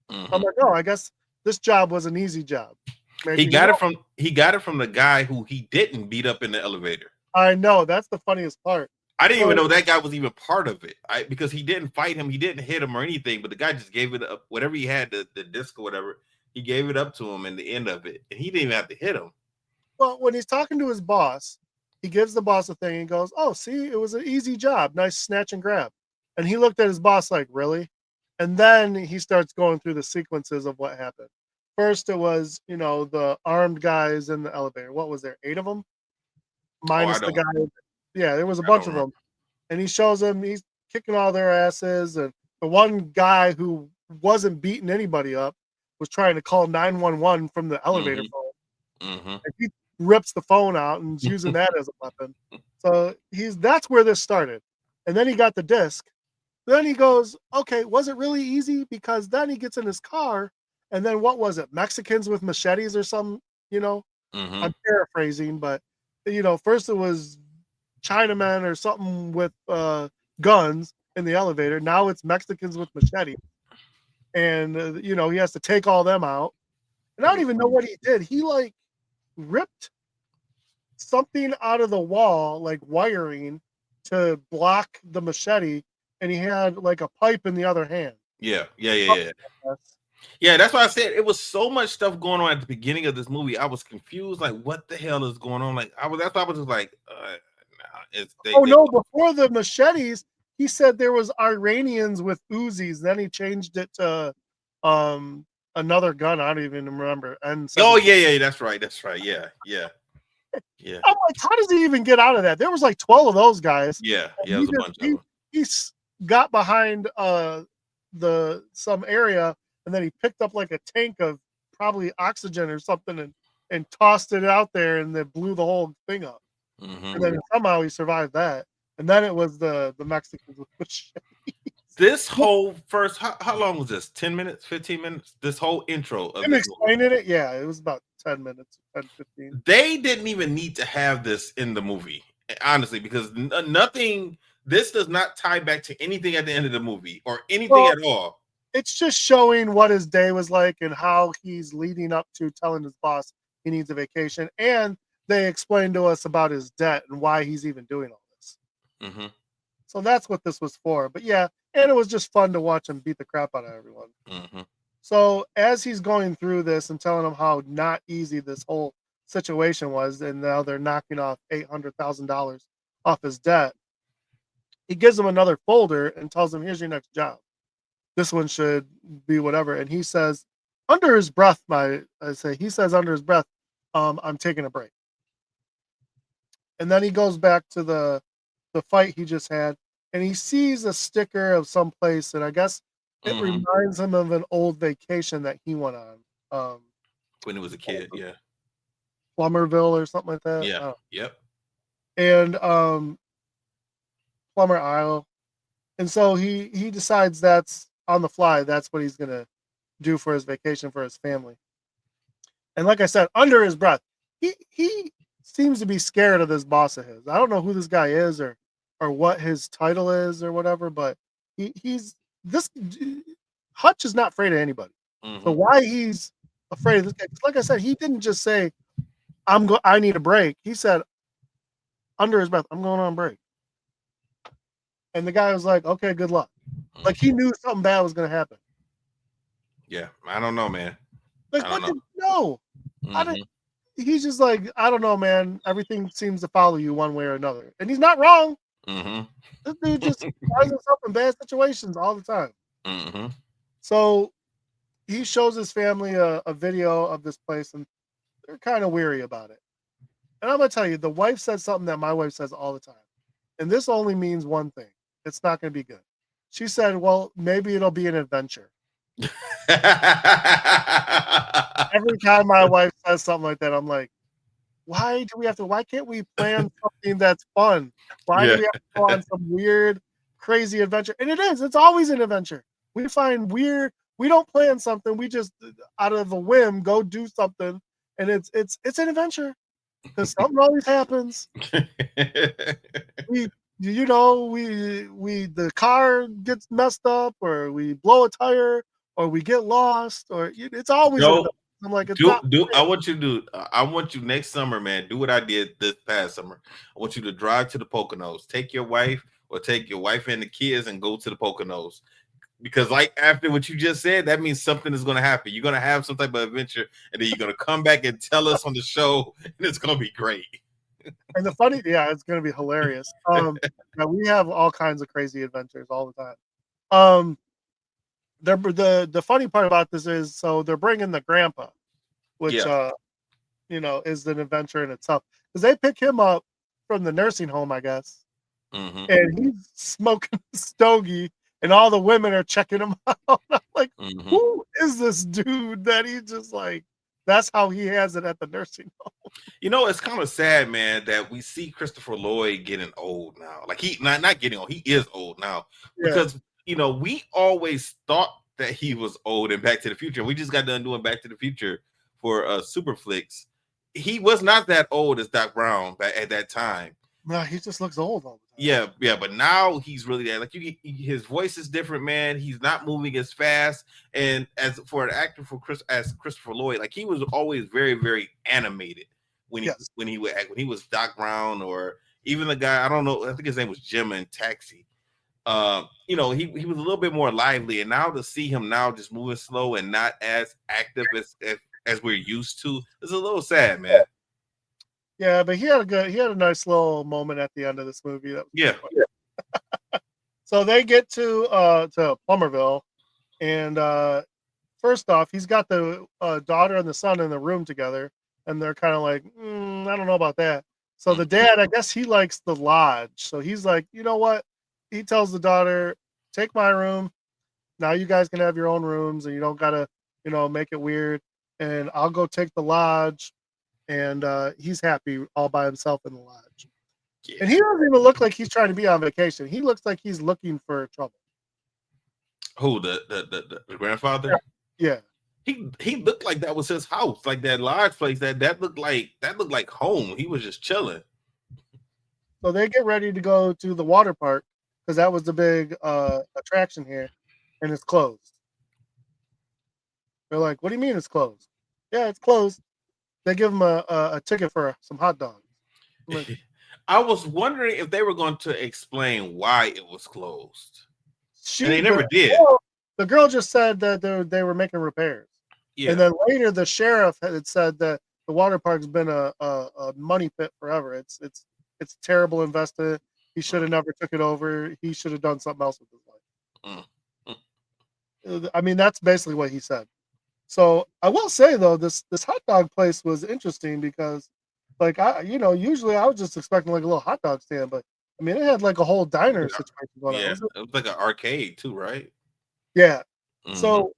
I'm like, oh, I guess this job was an easy job. Maybe he got it from the guy who he didn't beat up in the elevator. I know, that's the funniest part. I didn't even know that guy was even part of it. Because he didn't fight him, he didn't hit him or anything, but the guy just gave it up. Whatever he had, the disc or whatever, he gave it up to him in the end of it, and he didn't even have to hit him. Well, when he's talking to his boss, he gives the boss a thing and goes, "Oh, see, it was an easy job, nice snatch and grab." And he looked at his boss like, "Really?" And then he starts going through the sequences of what happened. First, it was the armed guys in the elevator. What was there? 8 of them, minus the guy. Yeah, there was a bunch of them. And he shows them he's kicking all their asses. And the one guy who wasn't beating anybody up was trying to call 911 from the elevator phone. And he rips the phone out and is using that as a weapon. So that's where this started. And then he got the disc. Then he goes, okay, was it really easy? Because then he gets in his car, and then what was it? Mexicans with machetes or something, I'm paraphrasing, but first it was Chinamen or something with guns in the elevator. Now it's Mexicans with machetes, and you know, he has to take all them out. And I don't even know what he did. He like ripped something out of the wall, like wiring, to block the machete, and he had like a pipe in the other hand. Yeah. Yeah, that's why I said it was so much stuff going on at the beginning of this movie. I was confused, like, what the hell is going on? Like, that's why I was just like, no, before the machetes, he said there was Iranians with Uzis. Then he changed it to another gun. I don't even remember. And yeah, that's right. Yeah. I'm like, how does he even get out of that? There was like 12 of those guys. Yeah, there was a bunch of them. He got behind some area, and then he picked up like a tank of probably oxygen or something and tossed it out there, and then blew the whole thing up. And then somehow he survived that. And then it was the Mexicans with machetes. This whole first, how long was this? 10 minutes, 15 minutes? This whole intro of him explaining it, yeah, it was about 10 minutes, 10, 15. They didn't even need to have this in the movie, honestly, because nothing, this does not tie back to anything at the end of the movie or anything at all. It's just showing what his day was like and how he's leading up to telling his boss he needs a vacation. And they explained to us about his debt and why he's even doing all this. So that's what this was for. But yeah, and it was just fun to watch him beat the crap out of everyone. So as he's going through this and telling them how not easy this whole situation was, and now they're knocking off $800,000 off his debt, he gives him another folder and tells him, here's your next job. This one should be whatever. And he says, under his breath, I'm taking a break. And then he goes back to the fight he just had, and he sees a sticker of some place, and I guess it reminds him of an old vacation that he went on. When he was a kid, yeah. Plummerville or something like that. Yeah, yep. And Plummer Isle. And so he decides that's on the fly, that's what he's gonna do for his vacation for his family. And like I said, under his breath, he seems to be scared of this boss of his. I don't know who this guy is or what his title is or whatever, but he's this Hutch is not afraid of anybody. So why he's afraid of this guy? Like I said, he didn't just say, I need a break. He said under his breath, I'm going on break. And the guy was like, okay, good luck. Like he knew something bad was gonna happen. Yeah, I don't know, man. Like, what did you know? He's just like, I don't know, man. Everything seems to follow you one way or another. And he's not wrong. This dude just finds himself in bad situations all the time. So he shows his family a video of this place, and they're kind of weary about it. And I'm going to tell you, the wife said something that my wife says all the time. And this only means one thing. It's not going to be good. She said, well, maybe it'll be an adventure. Every time my wife says something like that, I'm like, why can't we plan something that's fun? Why do we have to go on some weird, crazy adventure? And it's always an adventure. We find we don't plan something, we just out of a whim go do something, and it's an adventure because something always happens. The car gets messed up, or we blow a tire, or we get lost, or it's always. I'm like, I want you next summer, man. Do what I did this past summer. I want you to drive to the Poconos. Take your wife and the kids and go to the Poconos. Because like after what you just said, that means something is going to happen. You're going to have some type of adventure, and then you're going to come back and tell us on the show, and it's going to be great. And it's going to be hilarious. We have all kinds of crazy adventures all the time. The funny part about this is, so they're bringing the grandpa, which is an adventure in itself, because they pick him up from the nursing home, I guess, and he's smoking a stogie, and all the women are checking him out. I'm like, who is this dude that he just like? That's how he has it at the nursing home. It's kind of sad, man, that we see Christopher Lloyd getting old now. Like he not getting old, he is old now. Because we always thought that he was old in Back to the Future. We just got done doing Back to the Future for Superflix. He was not that old as Doc Brown at that time. No, he just looks old all the time. Yeah, but now he's really there. Like his voice is different, man. He's not moving as fast. And as for an actor as Christopher Lloyd, like he was always very, very animated when he would act. When he was Doc Brown, or even the guy, I don't know, I think his name was Jim in Taxi. He was a little bit more lively, and now to see him now just moving slow and not as active as we're used to is a little sad, man. Yeah, but he had a nice little moment at the end of this movie. That was So they get to Plummerville, and first off, he's got the daughter and the son in the room together, and they're kind of like, I don't know about that. So the dad, I guess he likes the lodge, so he's like, you know what? He tells the daughter, take my room. Now you guys can have your own rooms, and you don't gotta, make it weird. And I'll go take the lodge. And he's happy all by himself in the lodge. Yeah. And he doesn't even look like he's trying to be on vacation. He looks like he's looking for trouble. Who, the grandfather? Yeah. He looked like that was his house, like that lodge place. That looked like home. He was just chilling. So they get ready to go to the water park because that was the big attraction here, and it's closed. They're like, "What do you mean it's closed?" Yeah, it's closed. They give him a ticket for some hot dogs. Like, I was wondering if they were going to explain why it was closed. And they never did. The girl just said that they were making repairs. Yeah. And then later the sheriff had said that the water park's been a money pit forever. It's a terrible investment. He should have never took it over. He should have done something else with his life. I mean, that's basically what he said. So I will say though, this hot dog place was interesting because, like, usually I was just expecting like a little hot dog stand, but I mean, it had like a whole diner situation going on. Yeah, it was like an arcade too, right? Yeah. Mm-hmm. So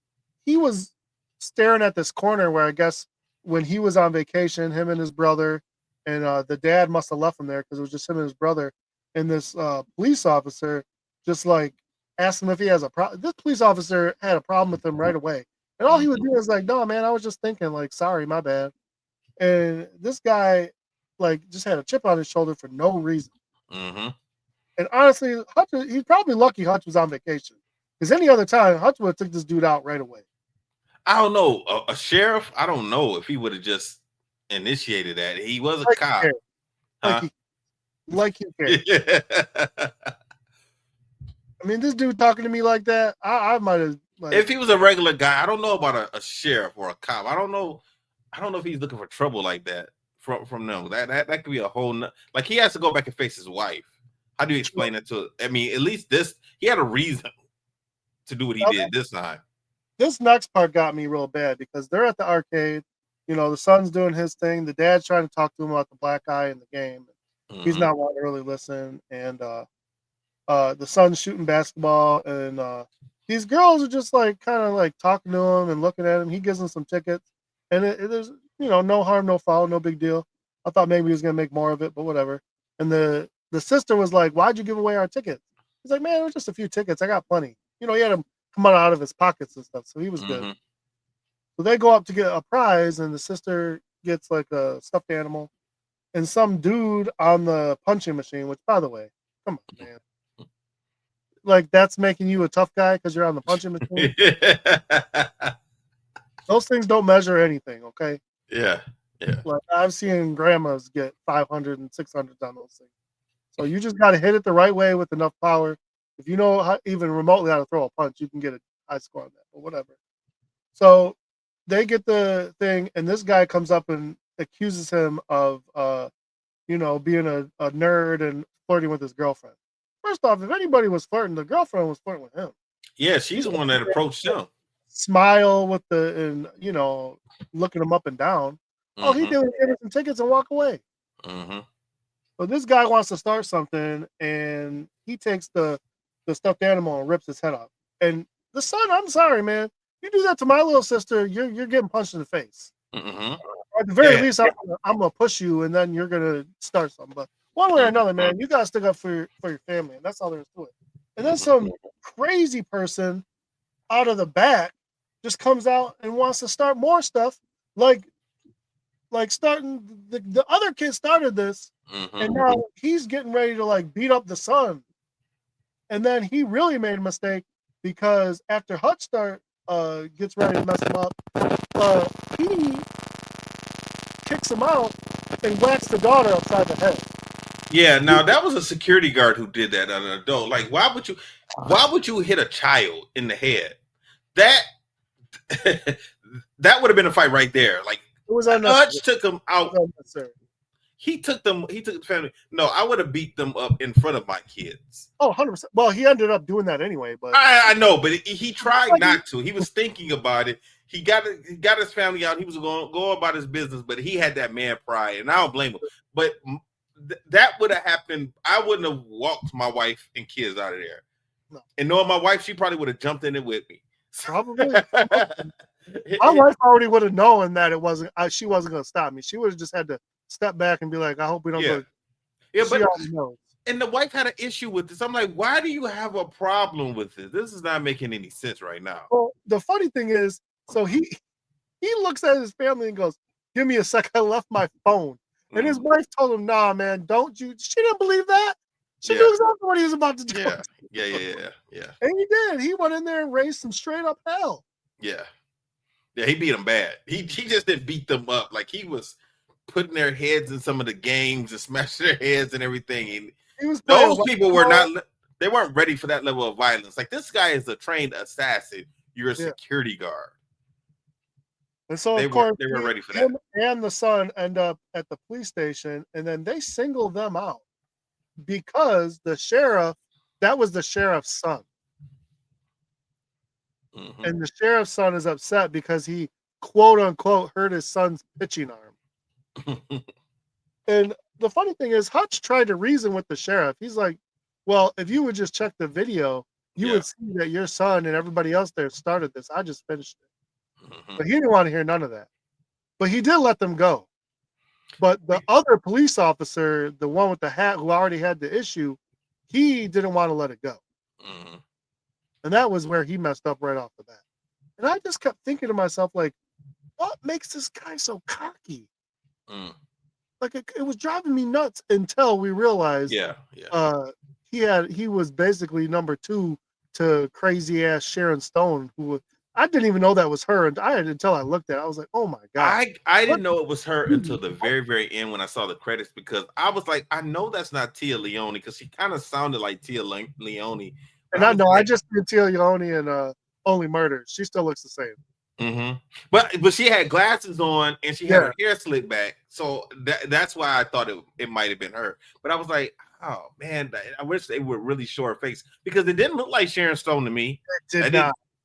he was staring at this corner where I guess when he was on vacation, him and his brother, and the dad must have left him there because it was just him and his brother, and this police officer just like asked him if he has a problem. This police officer had a problem with him right away. And all he would do was like, no, man, I was just thinking, like, sorry, my bad. And this guy, like, just had a chip on his shoulder for no reason. Mm-hmm. And honestly, Hutch, he's probably lucky Hutch was on vacation. Because any other time, Hutch would have took this dude out right away. I don't know. A sheriff, I don't know if he would have just initiated that. He was a cop. Like he cared. I mean, this dude talking to me like that, I might have. Like, if he was a regular guy, I don't know about a sheriff or a cop. I don't know if he's looking for trouble like that from them. That could be a whole like he has to go back and face his wife. How do you explain that to? I mean, at least he had a reason to do what he did this time. This next part got me real bad because they're at the arcade. The son's doing his thing. The dad's trying to talk to him about the black guy in the game. Mm-hmm. He's not wanting to really listen, and the son's shooting basketball, and these girls are just like kind of like talking to him and looking at him. He gives them some tickets, and it is no harm, no foul, no big deal. I thought maybe he was gonna make more of it, but whatever. And the sister was like, "Why'd you give away our tickets?" He's like, "Man, it was just a few tickets. I got plenty." He had them come out of his pockets and stuff, so he was good. So they go up to get a prize, and the sister gets like a stuffed animal, and some dude on the punching machine. Which, by the way, come on, man. Like that's making you a tough guy because you're on the punching machine. Those things don't measure anything, okay? Yeah. Like I've seen grandmas get 500 and 600 on those things. So you just got to hit it the right way with enough power. If you know even remotely how to throw a punch, you can get a high score on that, but whatever. So they get the thing, and this guy comes up and accuses him of, being a nerd and flirting with his girlfriend. First off, if anybody was flirting, the girlfriend was flirting with him. Yeah, she's the one that approached him. Smile with looking him up and down. All he did was give her some tickets and walk away. Mm-hmm. So this guy wants to start something, and he takes the stuffed animal and rips his head off. And the son, I'm sorry, man. You do that to my little sister, you're getting punched in the face. Mm-hmm. Or at the very least, I'm gonna push you, and then you're gonna start something. But one way or another, man, you gotta stick up for your family, and that's all there is to it. And then some crazy person out of the back just comes out and wants to start more stuff, like like starting the other kid started this, and now he's getting ready to like beat up the son. And then he really made a mistake because after Hutch gets ready to mess him up, he kicks him out and whacks the daughter upside the head. Yeah, now that was a security guard who did that on an adult. Like, why would you hit a child in the head? That that would have been a fight right there. Like, it was unnecessary. Hutch took him out. He took the family. No, I would have beat them up in front of my kids. Oh, 100%. Well, he ended up doing that anyway, but I know, but he tried not to. He was thinking about it. He got his family out. He was going go about his business, but he had that man pride, and I don't blame him. But that would have happened. I wouldn't have walked my wife and kids out of there. No. And knowing my wife, she probably would have jumped in it with me. Probably. My wife already would have known that it wasn't. She wasn't going to stop me. She would have just had to step back and be like, "I hope we don't go." Yeah, but and the wife had an issue with this. I'm like, why do you have a problem with this? This is not making any sense right now. Well, the funny thing is, so he looks at his family and goes, "Give me a second. I left my phone." And his wife told him, "Nah, man, don't you?" She didn't believe that. She knew exactly what he was about to do. Yeah. And he did. He went in there and raised some straight up hell. Yeah, he beat them bad. He just didn't beat them up. Like, he was putting their heads in some of the games and smashing their heads and everything. And those people were not. They weren't ready for that level of violence. Like, this guy is a trained assassin. You're a security guard. And so, they of course, they were ready for that. Him and the son end up at the police station, and then they single them out because the sheriff, that was the sheriff's son. And the sheriff's son is upset because he, quote unquote, hurt his son's pitching arm. And the funny thing is, Hutch tried to reason with the sheriff. He's like, well, if you would just check the video, you would see that your son and everybody else there started this. I just finished it. But he didn't want to hear none of that. But he did let them go. But the other police officer, the one with the hat who already had the issue, he didn't want to let it go. And that was where he messed up right off the bat. And I just kept thinking to myself, like, what makes this guy so cocky? Like, it was driving me nuts until we realized he was basically number 2 to crazy ass Sharon Stone, who I didn't even know that was her until I looked at it. I was like, oh my God. I didn't know it was her until the very, very end when I saw the credits, because I was like, I know that's not Tia Leone, because she kind of sounded like Tia Leone. And I know, I just did Tia Leone and Only Murders. She still looks the same. But she had glasses on and she had her hair slicked back. So that's why I thought it might have been her. But I was like, oh man, I wish they would really show her face, because it didn't look like Sharon Stone to me.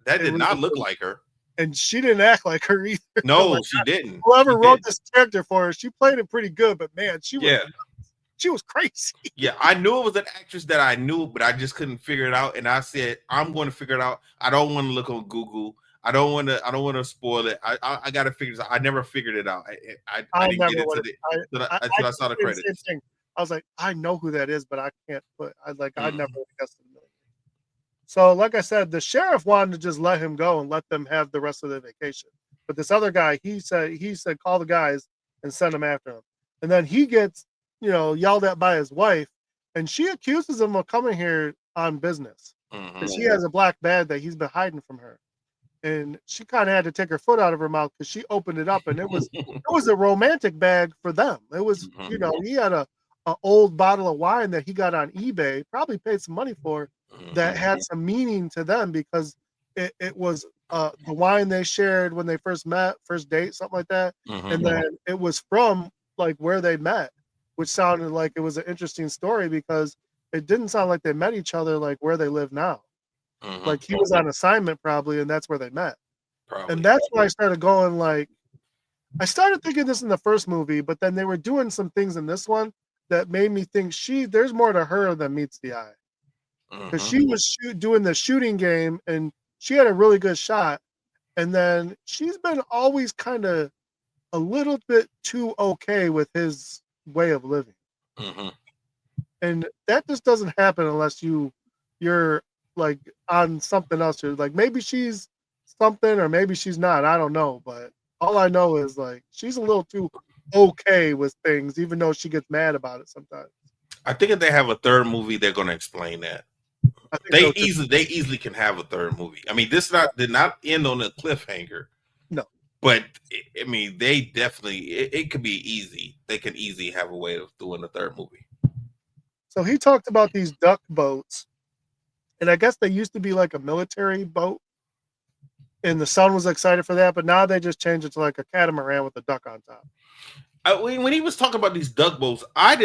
That did not look like her. And she didn't act like her either. No, like, she didn't. Whoever wrote this character for her, she played it pretty good, but man, she was crazy. Yeah, I knew it was an actress that I knew, but I just couldn't figure it out. And I said, I'm going to figure it out. I don't want to look on Google. I don't want to spoil it. I got to figure this out. I never figured it out. I didn't get into it until I saw the credits. I was like, I know who that is, but I can't put. I never guessed it. So, like I said, the sheriff wanted to just let him go and let them have the rest of their vacation. But this other guy, he said, call the guys and send them after him. And then he gets, yelled at by his wife, and she accuses him of coming here on business. Because he has a black bag that he's been hiding from her. And she kind of had to take her foot out of her mouth because she opened it up, and it was a romantic bag for them. It was, he had a old bottle of wine that he got on eBay, probably paid some money for, that had some meaning to them, because it was the wine they shared when they first met, first date, something like that. And then it was from like where they met, which sounded like it was an interesting story, because it didn't sound like they met each other like where they live now. Like he was on assignment probably, and that's where they met. And that's why I started going, like, I started thinking this in the first movie, but then they were doing some things in this one that made me think there's more to her than meets the eye. Because she was doing the shooting game, and she had a really good shot. And then she's been always kind of a little bit too okay with his way of living. And that just doesn't happen unless you're like on something else. You're like, maybe she's something or maybe she's not. I don't know. But all I know is, like, she's a little too okay with things, even though she gets mad about it sometimes. I think if they have a third movie, they're going to explain that. I think They so too. easily can have a third movie. I mean, did not end on a cliffhanger. No. But I mean, they definitely it could be easy. They can easily have a way of doing a third movie. So he talked about these duck boats, and I guess they used to be like a military boat, and the son was excited for that, but now they just changed it to like a catamaran with a duck on top. When he was talking about these duck boats, I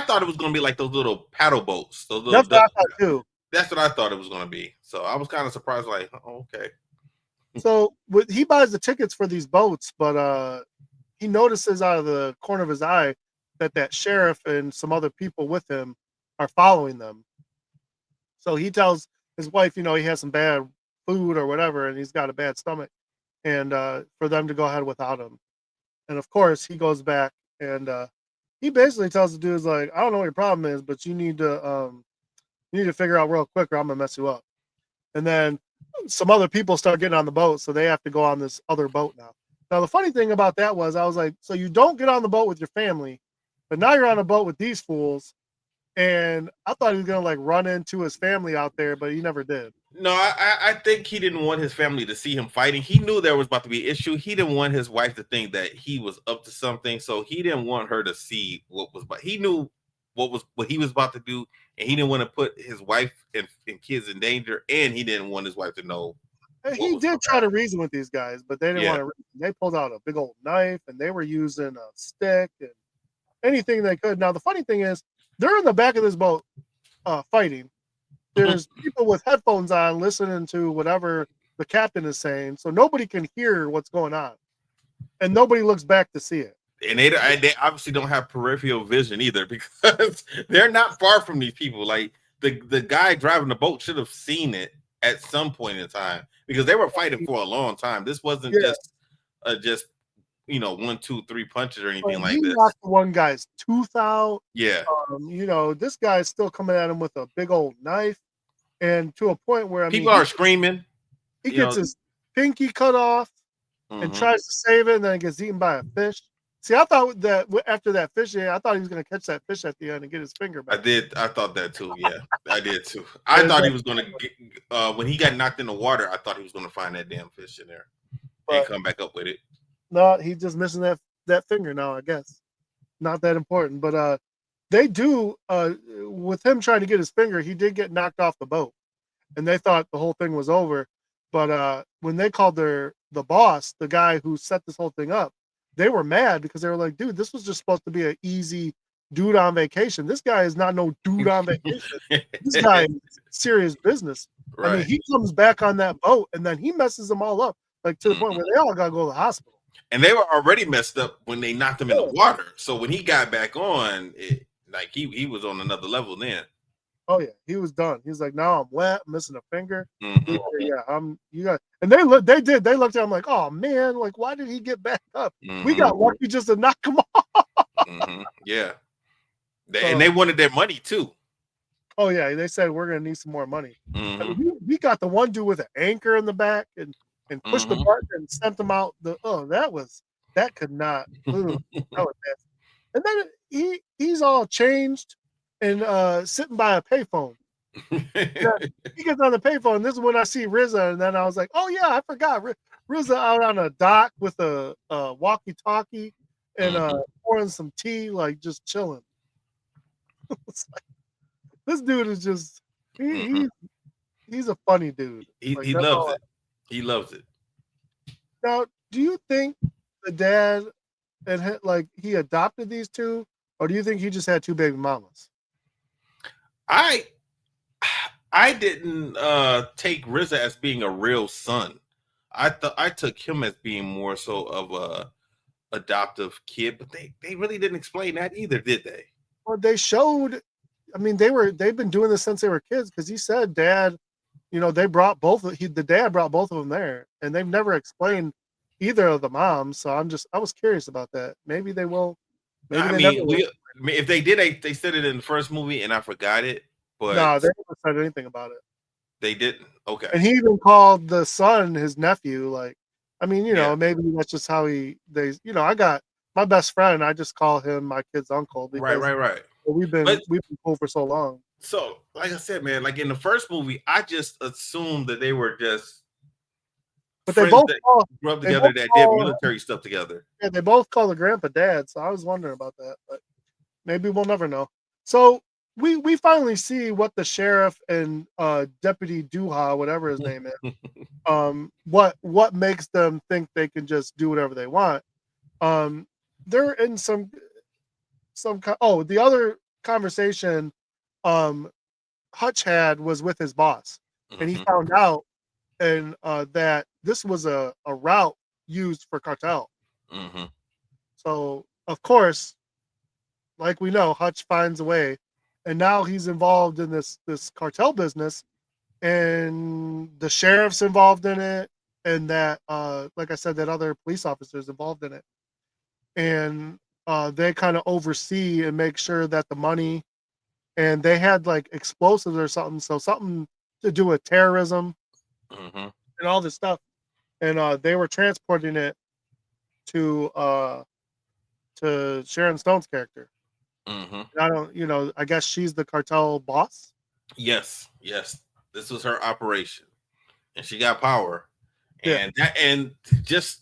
thought it was going to be like those little paddle boats. Those little That's what I thought too. That's what I thought it was going to be. So I was kind of surprised, like, oh, okay. So he buys the tickets for these boats, but he notices out of the corner of his eye that sheriff and some other people with him are following them. So he tells his wife, he has some bad food or whatever, and he's got a bad stomach, and for them to go ahead without him. And of course, he goes back and he basically tells the dudes like, I don't know what your problem is, but you need to figure out real quick or I'm gonna mess you up. And then some other people start getting on the boat, so they have to go on this other boat now. Now the funny thing about that was I was like, so you don't get on the boat with your family, but now you're on a boat with these fools. And I thought he was gonna like run into his family out there, but he never did. No, I think he didn't want his family to see him fighting. He knew there was about to be an issue. He didn't want his wife to think that he was up to something, so he didn't want her to see what was. But he knew what he was about to do, and he didn't want to put his wife and kids in danger, and he didn't want his wife to know. And he did try to reason with these guys, but they didn't want to. They pulled out a big old knife, and they were using a stick and anything they could. Now the funny thing is, they're in the back of this boat fighting. There's people with headphones on listening to whatever the captain is saying, so nobody can hear what's going on, and nobody looks back to see it. And they obviously don't have peripheral vision either, because they're not far from these people. Like the guy driving the boat should have seen it at some point in time, because they were fighting for a long time. This wasn't just 1, 2, 3 punches or anything like this. Knocked one guy's tooth out. Yeah. This guy's still coming at him with a big old knife, and to a point where people are screaming. He gets his pinky cut off and tries to save it, and then gets eaten by a fish. See, I thought that after that fish, I thought he was going to catch that fish at the end and get his finger back. I thought that too. Yeah, I did too. I thought he was going to get, when he got knocked in the water, I thought he was going to find that damn fish in there and come back up with it. No, he's just missing that finger now, I guess. Not that important. But they do, with him trying to get his finger, he did get knocked off the boat. And they thought the whole thing was over. But when they called the boss, the guy who set this whole thing up, they were mad because they were like, dude, this was just supposed to be an easy dude on vacation. This guy is not no dude on vacation. This guy is serious business. Right. I mean, he comes back on that boat and then he messes them all up, like to the point where they all got to go to the hospital. And they were already messed up when they knocked him in the water. So when he got back on, he was on another level then. Oh yeah, he was done. He was like, now I'm wet, missing a finger. Yeah, and they looked at him like, oh man, like why did he get back up? We got lucky just to knock him off. Yeah. And they wanted their money too. Oh yeah, they said we're gonna need some more money. I mean, we got the one dude with an anchor in the back and pushed the button and sent him out. That could not. That was nasty. And then he's all changed and sitting by a payphone. He gets on the payphone. And this is when I see RZA, and then I was like, "Oh yeah, I forgot RZA out on a dock with a walkie-talkie and pouring some tea, like just chilling." This dude is just he's a funny dude. He loves it. He loves it. Now, do you think the dad he adopted these two, or do you think he just had two baby mamas? I didn't take RZA as being a real son. I took him as being more so of a adoptive kid, but they really didn't explain that either, did they? Well, they showed. I mean, they've been doing this since they were kids, because he said dad, they brought the dad brought both of them there, and they've never explained either of the moms. So I was curious about that. Maybe they will. If they did, they said it in the first movie, and I forgot it. But no, they never said anything about it. They didn't. Okay. And he even called the son his nephew. Like, I mean, maybe that's just how I got my best friend. I just call him my kid's uncle because Right. we've been cool for so long. So, like I said, man, like in the first movie, I just assumed that they were just But they friends both that call grew up they together both that did call military stuff together. yeah, they both call the grandpa dad. So I was wondering about that, but maybe we'll never know. So we finally see what the sheriff and Deputy Duha, whatever his name is, what makes them think they can just do whatever they want. They're in the other conversation um Hutch had was with his boss, and he found out that this was a route used for cartel. Mm-hmm. So of course, like we know, Hutch finds a way, and now he's involved in this cartel business, and the sheriff's involved in it, and that like I said, that other police officers involved in it, and they kind of oversee and make sure that the money, and they had like explosives or something, so something to do with terrorism and all this stuff, and they were transporting it to Sharon Stone's character. And I don't, I guess she's the cartel boss. Yes. This was her operation, and she got power, Yeah. and just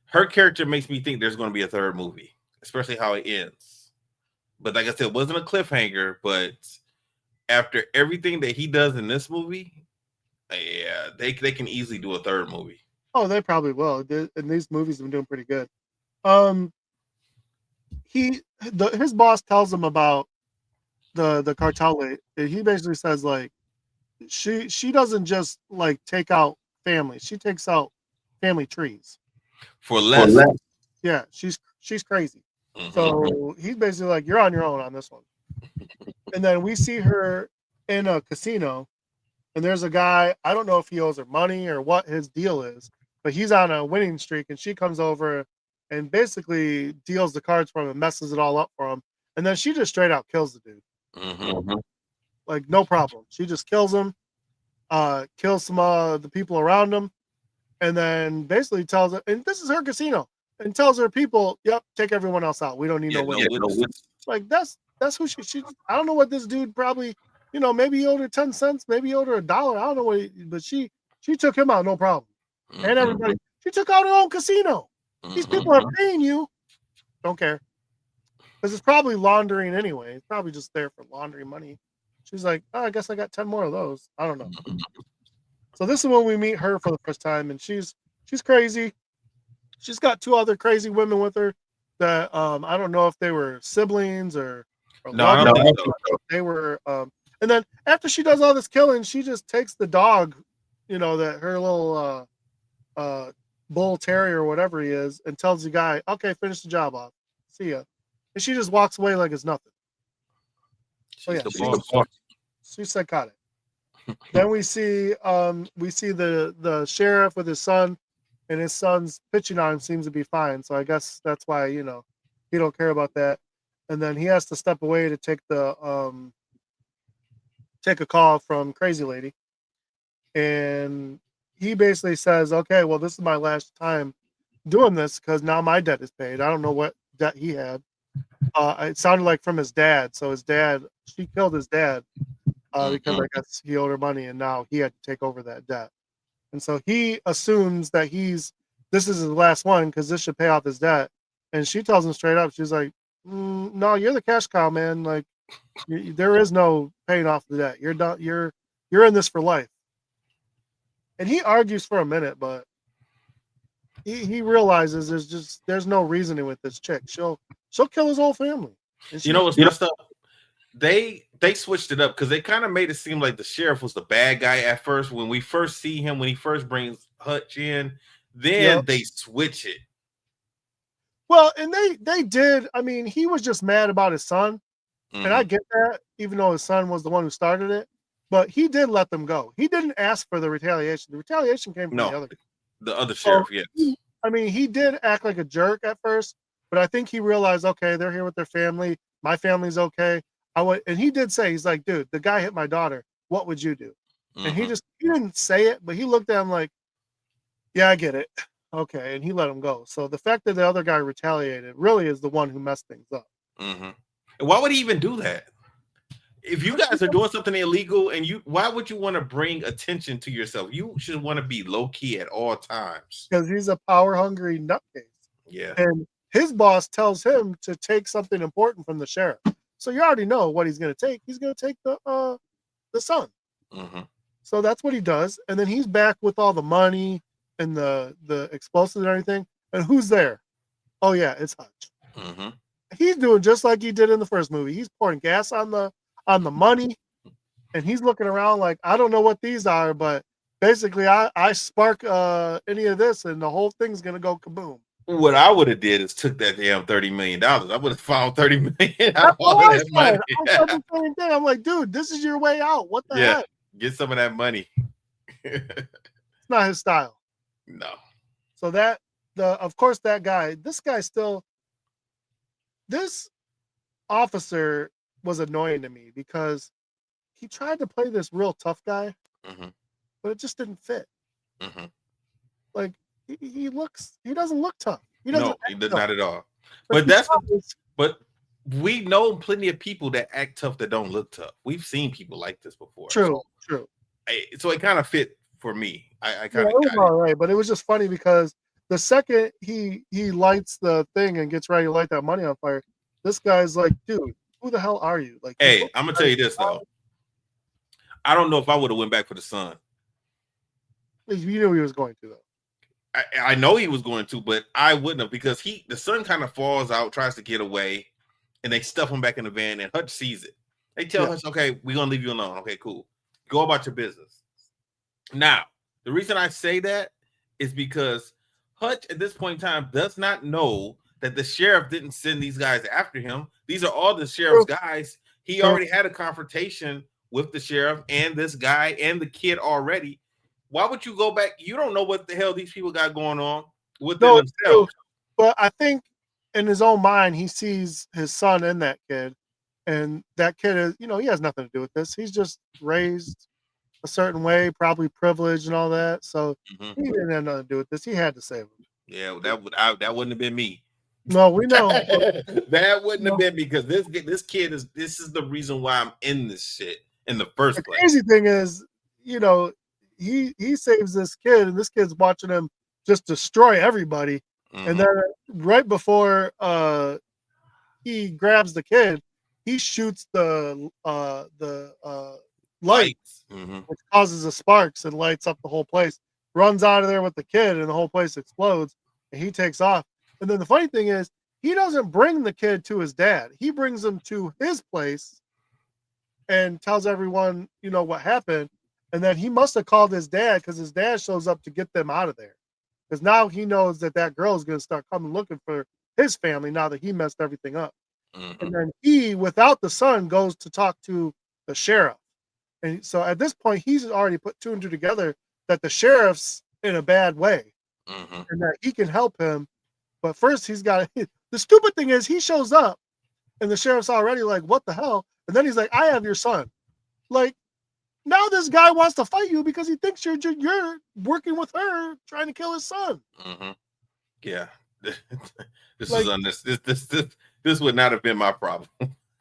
her character makes me think there's going to be a third movie, especially how it ends. But like I said, it wasn't a cliffhanger. But after everything that he does in this movie, yeah, they can easily do a third movie. Oh, they probably will. And these movies have been doing pretty good. His boss tells him about the cartel. He basically says like she doesn't just like take out family. She takes out family trees For less. Yeah, she's crazy. So he's basically like, you're on your own on this one. And then we see her in a casino, and there's a guy, I don't know if he owes her money or what his deal is, but he's on a winning streak, and she comes over and basically deals the cards for him and messes it all up for him. And then she just straight out kills the dude. Like, no problem. She just kills him, kills some the people around him, and then basically tells her, and this is her casino, and tells her people, yep, take everyone else out. We don't need no witnesses. Like, that's who she I don't know what this dude probably, maybe he owed her 10 cents, maybe he owed her $1. I don't know what but she took him out, no problem. And everybody, she took out her own casino. These people are paying you. Don't care. Because it's probably laundering anyway. It's probably just there for laundering money. She's like, oh, I guess I got 10 more of those. I don't know. So this is when we meet her for the first time, and she's crazy. She's got 2 other crazy women with her that I don't know if they were siblings or no, I don't think so. They were and then after she does all this killing, she just takes the dog, that her little bull terrier or whatever he is, and tells the guy, okay, finish the job off. See ya. And she just walks away like it's nothing. She's psychotic. Then we see the sheriff with his son, and his son's pitching on him seems to be fine. So I guess that's why, he don't care about that. And then he has to step away to take a call from Crazy Lady. And he basically says, okay, well, this is my last time doing this because now my debt is paid. I don't know what debt he had. It sounded like from his dad. So she killed his dad because I guess he owed her money, and now he had to take over that debt. And so he assumes that this is his last one because this should pay off his debt. And she tells him straight up, she's like, no, you're the cash cow, man. Like, there is no paying off the debt. You're done. You're in this for life. And he argues for a minute, but he realizes there's no reasoning with this chick. She'll kill his whole family. You know what's messed up? They switched it up because they kind of made it seem like the sheriff was the bad guy at first. When we first see him, when he first brings Hutch in, then they switch it. Well, and they did. I mean, he was just mad about his son, and I get that, even though his son was the one who started it. But he did let them go. He didn't ask for the retaliation. The retaliation came from the other sheriff. Yes. I mean, he did act like a jerk at first, but I think he realized, okay, they're here with their family. My family's okay. And he did say, he's like, dude, the guy hit my daughter. What would you do? And he didn't say it, but he looked at him like, yeah, I get it. Okay, and he let him go. So the fact that the other guy retaliated really is the one who messed things up. And why would he even do that? If you guys are doing something illegal, and why would you want to bring attention to yourself? You should want to be low key at all times. Because he's a power hungry nutcase. Yeah. And his boss tells him to take something important from the sheriff. So you already know what he's going to take. He's going to take the son. So that's what he does. And then he's back with all the money and the explosives and everything. And who's there? Oh yeah, it's Hutch. He's doing just like he did in the first movie. He's pouring gas on the money, and he's looking around like, I don't know what these are, but basically I spark any of this and the whole thing's gonna go kaboom. What I would have did is took that damn $30 million. I would have found $30 million out of that money. I said the same thing. I'm like, dude, this is your way out. What the heck? Get some of that money. It's not his style. No. So of course that guy, this officer was annoying to me because he tried to play this real tough guy, but it just didn't fit. Like he doesn't look tough. He does not at all. But but we know plenty of people that act tough that don't look tough. We've seen people like this before. True. So it kind of fit for me. I kind of it was all right, but it was just funny because the second he lights the thing and gets ready to light that money on fire, this guy's like, dude, who the hell are you? Like, hey, I'm gonna tell you this though. I don't know if I would have went back for the son. You knew he was going to though. I know he was going to, but I wouldn't have because the son kind of falls out, tries to get away, and they stuff him back in the van, and Hutch sees it. They tell Hutch, okay, we're gonna leave you alone. Okay, cool. Go about your business. Now, the reason I say that is because Hutch at this point in time does not know that the sheriff didn't send these guys after him. These are all the sheriff's guys. He already had a confrontation with the sheriff and this guy and the kid already. Why would you go back? You don't know what the hell these people got going on with themselves. But I think in his own mind, he sees his son in that kid. And that kid is, he has nothing to do with this. He's just raised a certain way, probably privileged and all that. So he didn't have nothing to do with this. He had to save him. Yeah, that wouldn't have been me. No, we know. That wouldn't have been because this kid this is the reason why I'm in this shit in the first place. The crazy thing is, he saves this kid, and this kid's watching him just destroy everybody. And then right before he grabs the kid, he shoots the lights, which causes the sparks and lights up the whole place. Runs out of there with the kid, and the whole place explodes. And he takes off. And then the funny thing is, he doesn't bring the kid to his dad. He brings him to his place and tells everyone, what happened. And then he must have called his dad because his dad shows up to get them out of there. Because now he knows that girl is going to start coming looking for his family now that he messed everything up. And then he, without the son, goes to talk to the sheriff. And so at this point, he's already put two and two together that the sheriff's in a bad way and that he can help him. But first, he's got the stupid thing is he shows up and the sheriff's already like, what the hell? And then he's like, I have your son. Like, now this guy wants to fight you because he thinks you're working with her trying to kill his son. Yeah. This would not have been my problem.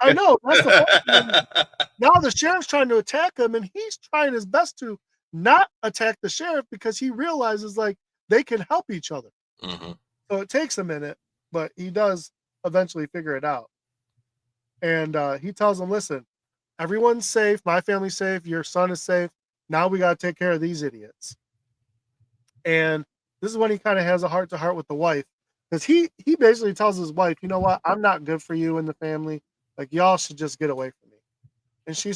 I know. That's the point. Now the sheriff's trying to attack him, and he's trying his best to not attack the sheriff because he realizes like they can help each other. So it takes a minute, but he does eventually figure it out. And he tells him, listen, everyone's safe. My family's safe. Your son is safe. Now we got to take care of these idiots. And this is when he kind of has a heart-to-heart with the wife. Because he basically tells his wife, you know what? I'm not good for you and the family. Like, y'all should just get away from me. And she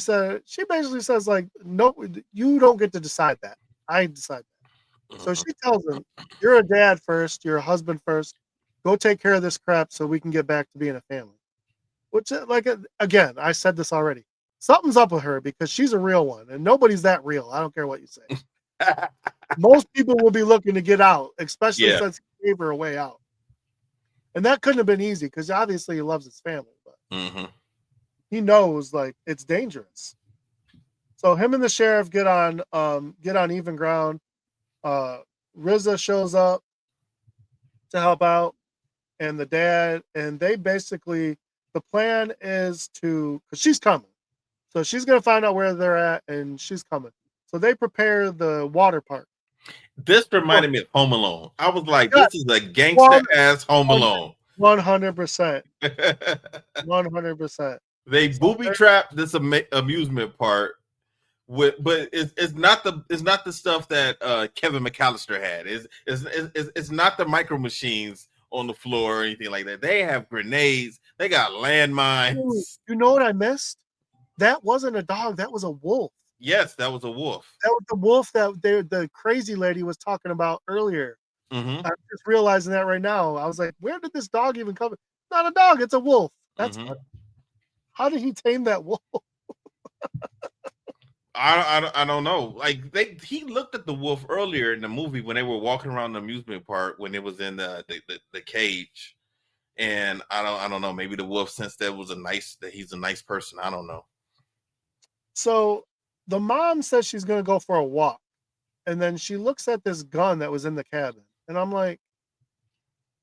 basically says, like, no, you don't get to decide that. I decide that. So she tells him, you're a dad first. You're a husband first. Go take care of this crap so we can get back to being a family. Which, like, again, I said this already. Something's up with her because she's a real one. And nobody's that real. I don't care what you say. Most people will be looking to get out, especially since he gave her a way out. And that couldn't have been easy because obviously he loves his family, but he knows like it's dangerous. So him and the sheriff get on even ground. RZA shows up to help out, and the dad, and they basically, the plan is to, because she's coming. So she's going to find out where they're at, and she's coming. So they prepare the water park. This reminded me of Home Alone. I was like, Yeah, this is a gangster ass Home one- Alone. 100%. 100%. They So booby trapped this amusement park but it's not the stuff that Kevin McAllister had. It's not the micro machines on the floor or anything like that. They have grenades. They got landmines. you know what I missed? That wasn't a dog. That was a wolf. Yes, that was a wolf. That was the wolf that the crazy lady was talking about earlier. Mm-hmm. I'm just realizing that right now. I was like, where did this dog even come? It's not a dog. It's a wolf. That's funny. How did he tame that wolf? I don't know. Like he looked at the wolf earlier in the movie when they were walking around the amusement park when it was in the cage, and I don't know. Maybe the wolf sensed that he's a nice person. I don't know. So the mom says she's gonna go for a walk, and then she looks at this gun that was in the cabin, and I'm like,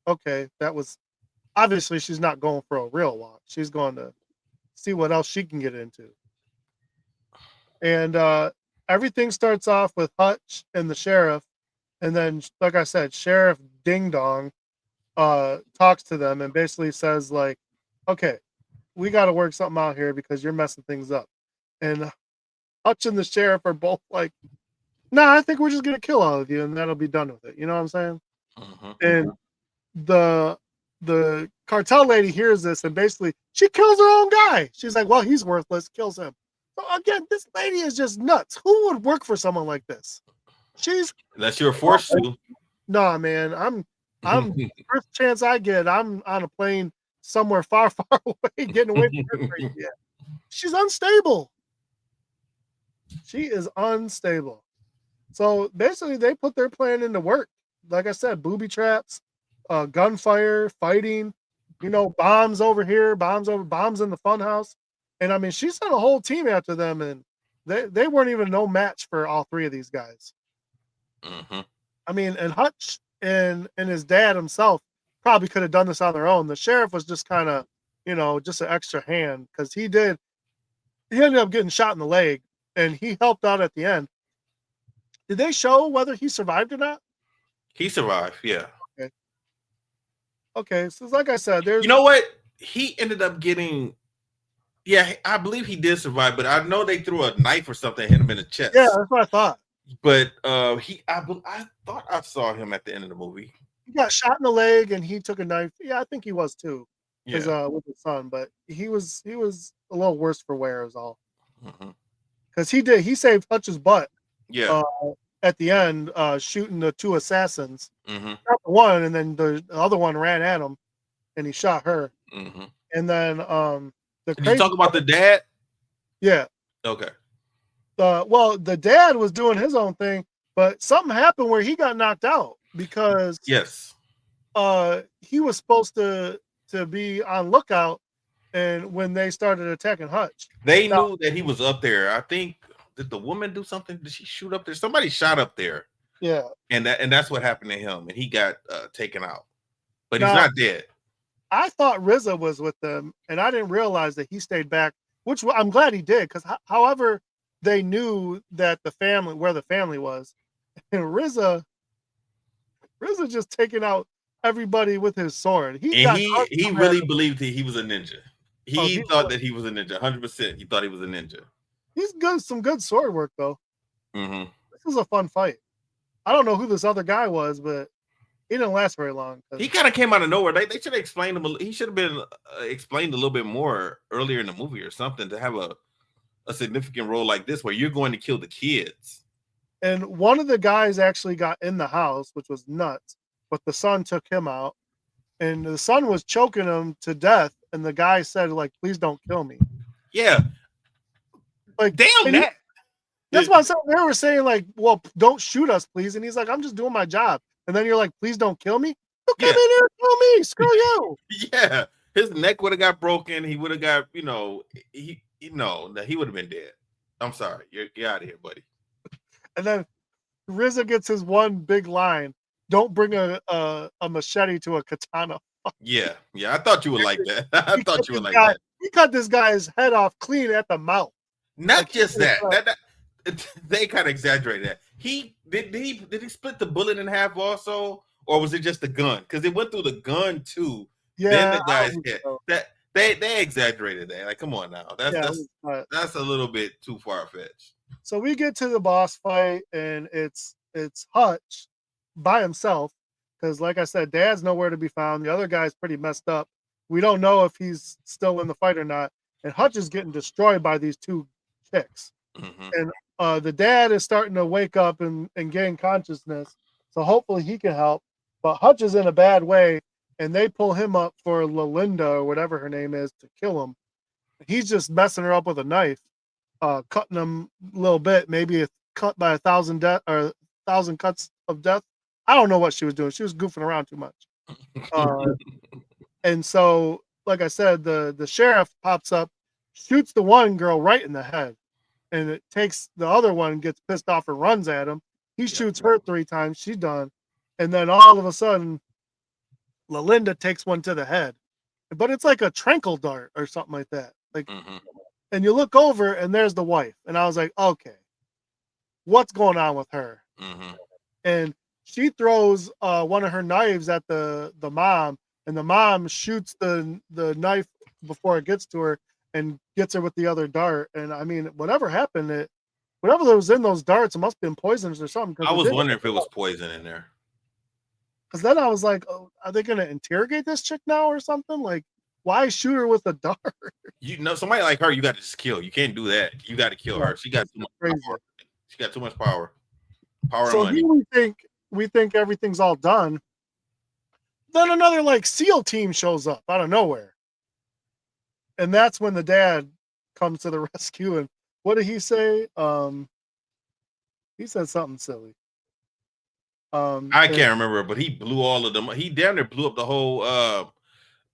okay, that was obviously she's not going for a real walk. She's going to see what else she can get into. And everything starts off with Hutch and the sheriff, and then, like I said, Sheriff Ding Dong talks to them and basically says, like, okay, we got to work something out here because you're messing things up. And Hutch and the sheriff are both like, nah, I think we're just gonna kill all of you and that'll be done with it. You know what I'm saying? Mm-hmm. And the cartel lady hears this and basically she kills her own guy. She's like, well, he's worthless, kills him. So again, this lady is just nuts. Who would work for someone like this? She's unless you're forced to. Nah, man. I'm first chance I get, I'm on a plane somewhere far, far away, getting away from her crazy ass. She's unstable. She is unstable. So basically, they put their plan into work. Like I said, booby traps, gunfire, fighting, bombs over here, bombs in the funhouse. And I mean, she sent a whole team after them, and they weren't even no match for all three of these guys. Mm-hmm. I mean, and Hutch and his dad himself probably could have done this on their own. The sheriff was just kind of, just an extra hand because he ended up getting shot in the leg, and he helped out at the end. Did they show whether he survived or not? He survived, yeah. Okay, so like I said, there's. You know what? He ended up getting. Yeah, I believe he did survive, but I know they threw a knife or something, hit him in the chest. Yeah, that's what I thought. But I thought I saw him at the end of the movie. He got shot in the leg, and he took a knife. Yeah, I think he was too, because Yeah. with his son. But he was a little worse for wear, is all. Mm-hmm. Because he saved Hutch's butt. Yeah. At the end, shooting the two assassins. Mm-hmm. Shot the one, and then the other one ran at him, and he shot her. Mm-hmm. And then Did you talk about the dad? Yeah. Okay. Well, the dad was doing his own thing, but something happened where he got knocked out because yes, he was supposed to be on lookout, and when they started attacking Hutch, they knew that he was up there. I think did the woman do something? Did she shoot up there? Somebody shot up there. Yeah, and that's what happened to him, and he got taken out, but he's not dead. I thought RZA was with them, and I didn't realize that he stayed back. Which I'm glad he did, because however they knew that where the family was, and RZA just taking out everybody with his sword. He really believed he was a ninja. He thought that he was a ninja. 100%. He thought he was a ninja. He's good. Some good sword work though. Mm-hmm. This was a fun fight. I don't know who this other guy was, but he didn't last very long. He kind of came out of nowhere. They should have explained him. He should have been explained a little bit more earlier in the movie or something to have a significant role like this where you're going to kill the kids. And one of the guys actually got in the house, which was nuts, but the son took him out, and the son was choking him to death, and the guy said, like, please don't kill me. Yeah. Like, damn that. That's why they were saying, like, well, don't shoot us, please. And he's like, I'm just doing my job. And then you're like, please don't kill me. You come in here and kill me. Screw you. Yeah. His neck would have got broken. He would have got, he would have been dead. I'm sorry. You're out of here, buddy. And then RZA gets his one big line. don't bring a machete to a katana. Yeah, I thought you would like that. I He thought cut you would this like guy. that. He cut this guy's head off clean at the mouth. Not Like just that. They kind of exaggerated that. Did he split the bullet in half also, or was it just the gun? Because it went through the gun too. Then yeah, the I guy's don't think head. so. That they exaggerated that. Like, come on now. Yeah, it was cut. That's a little bit too far fetched. So we get to the boss fight, and it's Hutch by himself because, like I said, Dad's nowhere to be found. The other guy's pretty messed up. We don't know if he's still in the fight or not. And Hutch is getting destroyed by these two chicks. Mm-hmm. And the dad is starting to wake up and gain consciousness. So hopefully he can help. But Hutch is in a bad way, and they pull him up for Lalinda or whatever her name is to kill him. He's just messing her up with a knife, cutting him a little bit, maybe a cut by 1,000 death or 1,000 cuts of death. I don't know what she was doing. She was goofing around too much. And so, like I said, the sheriff pops up, shoots the one girl right in the head, and it takes the other one, gets pissed off and runs at him. He shoots her 3 times. She's done. And then all of a sudden, Lalinda takes one to the head. But it's like a tranquil dart or something like that. Like, and you look over and there's the wife. And I was like, okay, what's going on with her? And she throws one of her knives at the mom, and the mom shoots the knife before it gets to her and gets her with the other dart. And I mean, whatever happened, whatever that was in those darts, it must have been poisonous or something. I was wondering if it was poison in there. Because then I was like, oh, are they going to interrogate this chick now or something? Like, why shoot her with a dart? You know, somebody like her, you got to just kill. You can't do that. You got to kill her. She got too much power. She got too much power. So and money. Here we think everything's all done. Then another like SEAL team shows up out of nowhere. And that's when the dad comes to the rescue. And what did he say? He said something silly. I can't remember, but he blew all of them. He damn near blew up the whole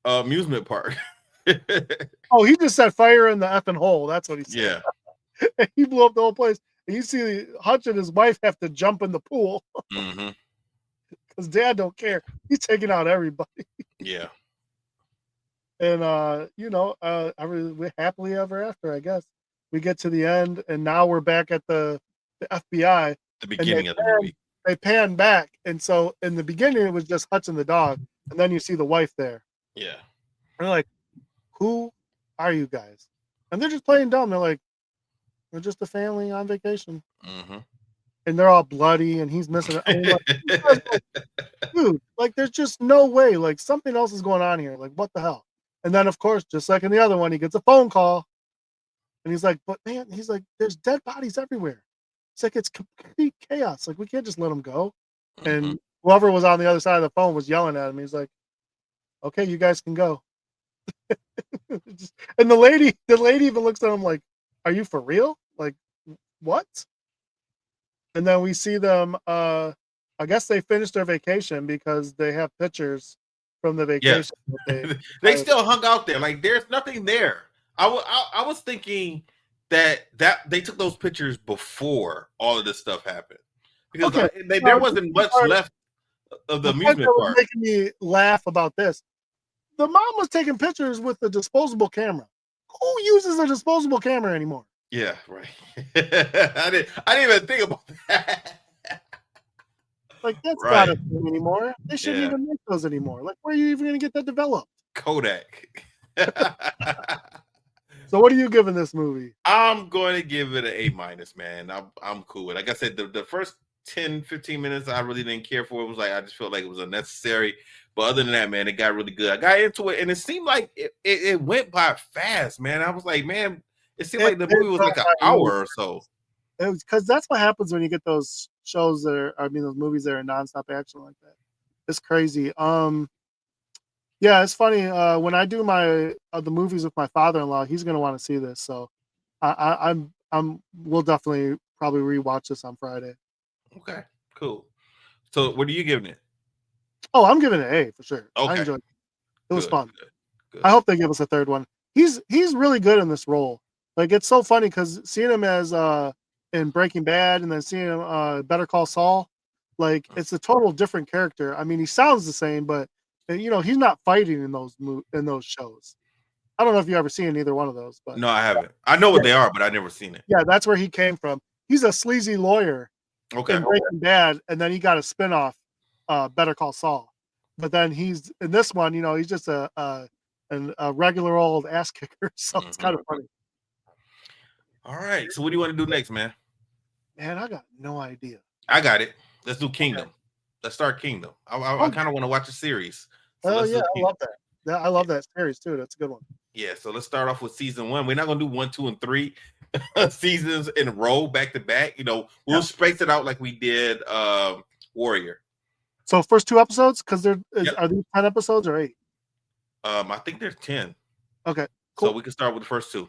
amusement park. Oh, he just said fire in the effing hole. That's what he said. Yeah. He blew up the whole place. And you see Hutch and his wife have to jump in the pool. Because Dad don't care. He's taking out everybody. Yeah. And we're happily ever after, I guess. We get to the end, and now we're back at the FBI. The beginning of the movie. They pan back, and so in the beginning it was just Hutch and the dog, and then you see the wife there. Yeah. And they're like, "Who are you guys?" And they're just playing dumb. They're like, "We're just a family on vacation." And they're all bloody, and he's missing it. I mean, like, dude, like there's just no way. Like something else is going on here. Like what the hell? And then of course, just like in the other one, he gets a phone call, and he's like, "But man," he's like, "there's dead bodies everywhere." It's like it's complete chaos. Like we can't just let them go. And whoever was on the other side of the phone was yelling at him. He's like, "Okay, you guys can go." And the lady even looks at him like, "Are you for real? Like, what?" And then we see them. I guess they finished their vacation because they have pictures from the vacation. Yes. They still hung out there. Like there's nothing there. I was thinking that they took those pictures before all of this stuff happened because there wasn't much left of the amusement park. Making me laugh about this. The mom was taking pictures with the disposable camera. Who uses a disposable camera anymore? Yeah, right. I didn't even think about that. Like that's not a thing anymore. They shouldn't even make those anymore. Like, where are you even going to get that developed? Kodak. So, what are you giving this movie? I'm going to give it an A-, man. I'm cool with it. Like I said, the first 10, 15 minutes I really didn't care for. It was like I just felt like it was unnecessary. But other than that, man, it got really good. I got into it, and it seemed like it went by fast, man. I was like, man, it seemed like the movie was like an hour or so. Because that's what happens when you get those shows those movies that are nonstop action like that. It's crazy. Yeah, it's funny. When I do the movies with my father-in-law, he's gonna want to see this. So, we'll definitely probably rewatch this on Friday. Okay, cool. So, what are you giving it? Oh, I'm giving it an A for sure. Okay. I enjoyed it. It was fun. Good. I hope they give us a third one. He's really good in this role. Like it's so funny because seeing him as in Breaking Bad and then seeing him Better Call Saul, Like it's a total different character. I mean, he sounds the same, but he's not fighting in those shows. I don't know if you ever seen either one of those, but No, I haven't. I know what they are, but I never seen it. yeah, that's where he came from. He's a sleazy lawyer Okay. in Breaking Bad, and then he got a spinoff, Better Call Saul. But then he's in this one, he's just a regular old ass kicker. So it's kind of funny. All right. So what do you want to do next, man? Man, I got no idea. I got it. Let's do Kingdom. Okay. Let's start Kingdom. I kind of want to watch a series. So I love that. Yeah, I love that series too. That's a good one. Yeah, so let's start off with season 1. We're not gonna do 1, 2, and 3 seasons in a row back to back. We'll space it out like we did Warrior. So first 2 episodes, because are these 10 episodes or 8? I think there's 10. Okay, cool. So we can start with the first 2.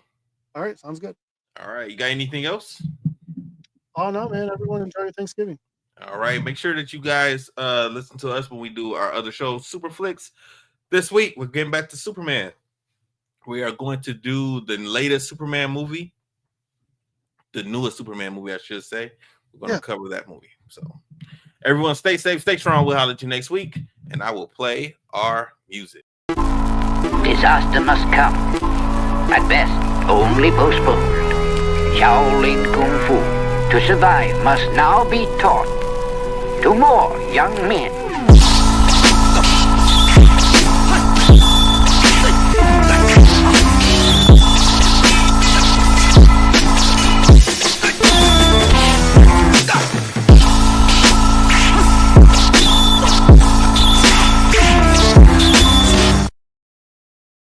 All right, sounds good. All right, you got anything else? Oh no, man! Everyone enjoy your Thanksgiving. All right, make sure that you guys listen to us when we do our other shows, Super Flicks. This week we're getting back to Superman. We are going to do the latest Superman movie, the newest Superman movie, I should say. We're going to cover that movie. So everyone stay safe, stay strong. We'll holler at you next week, and I will play our music. Disaster must come. At best, only postponed. Shaolin Kung Fu, to survive, must now be taught to more young men.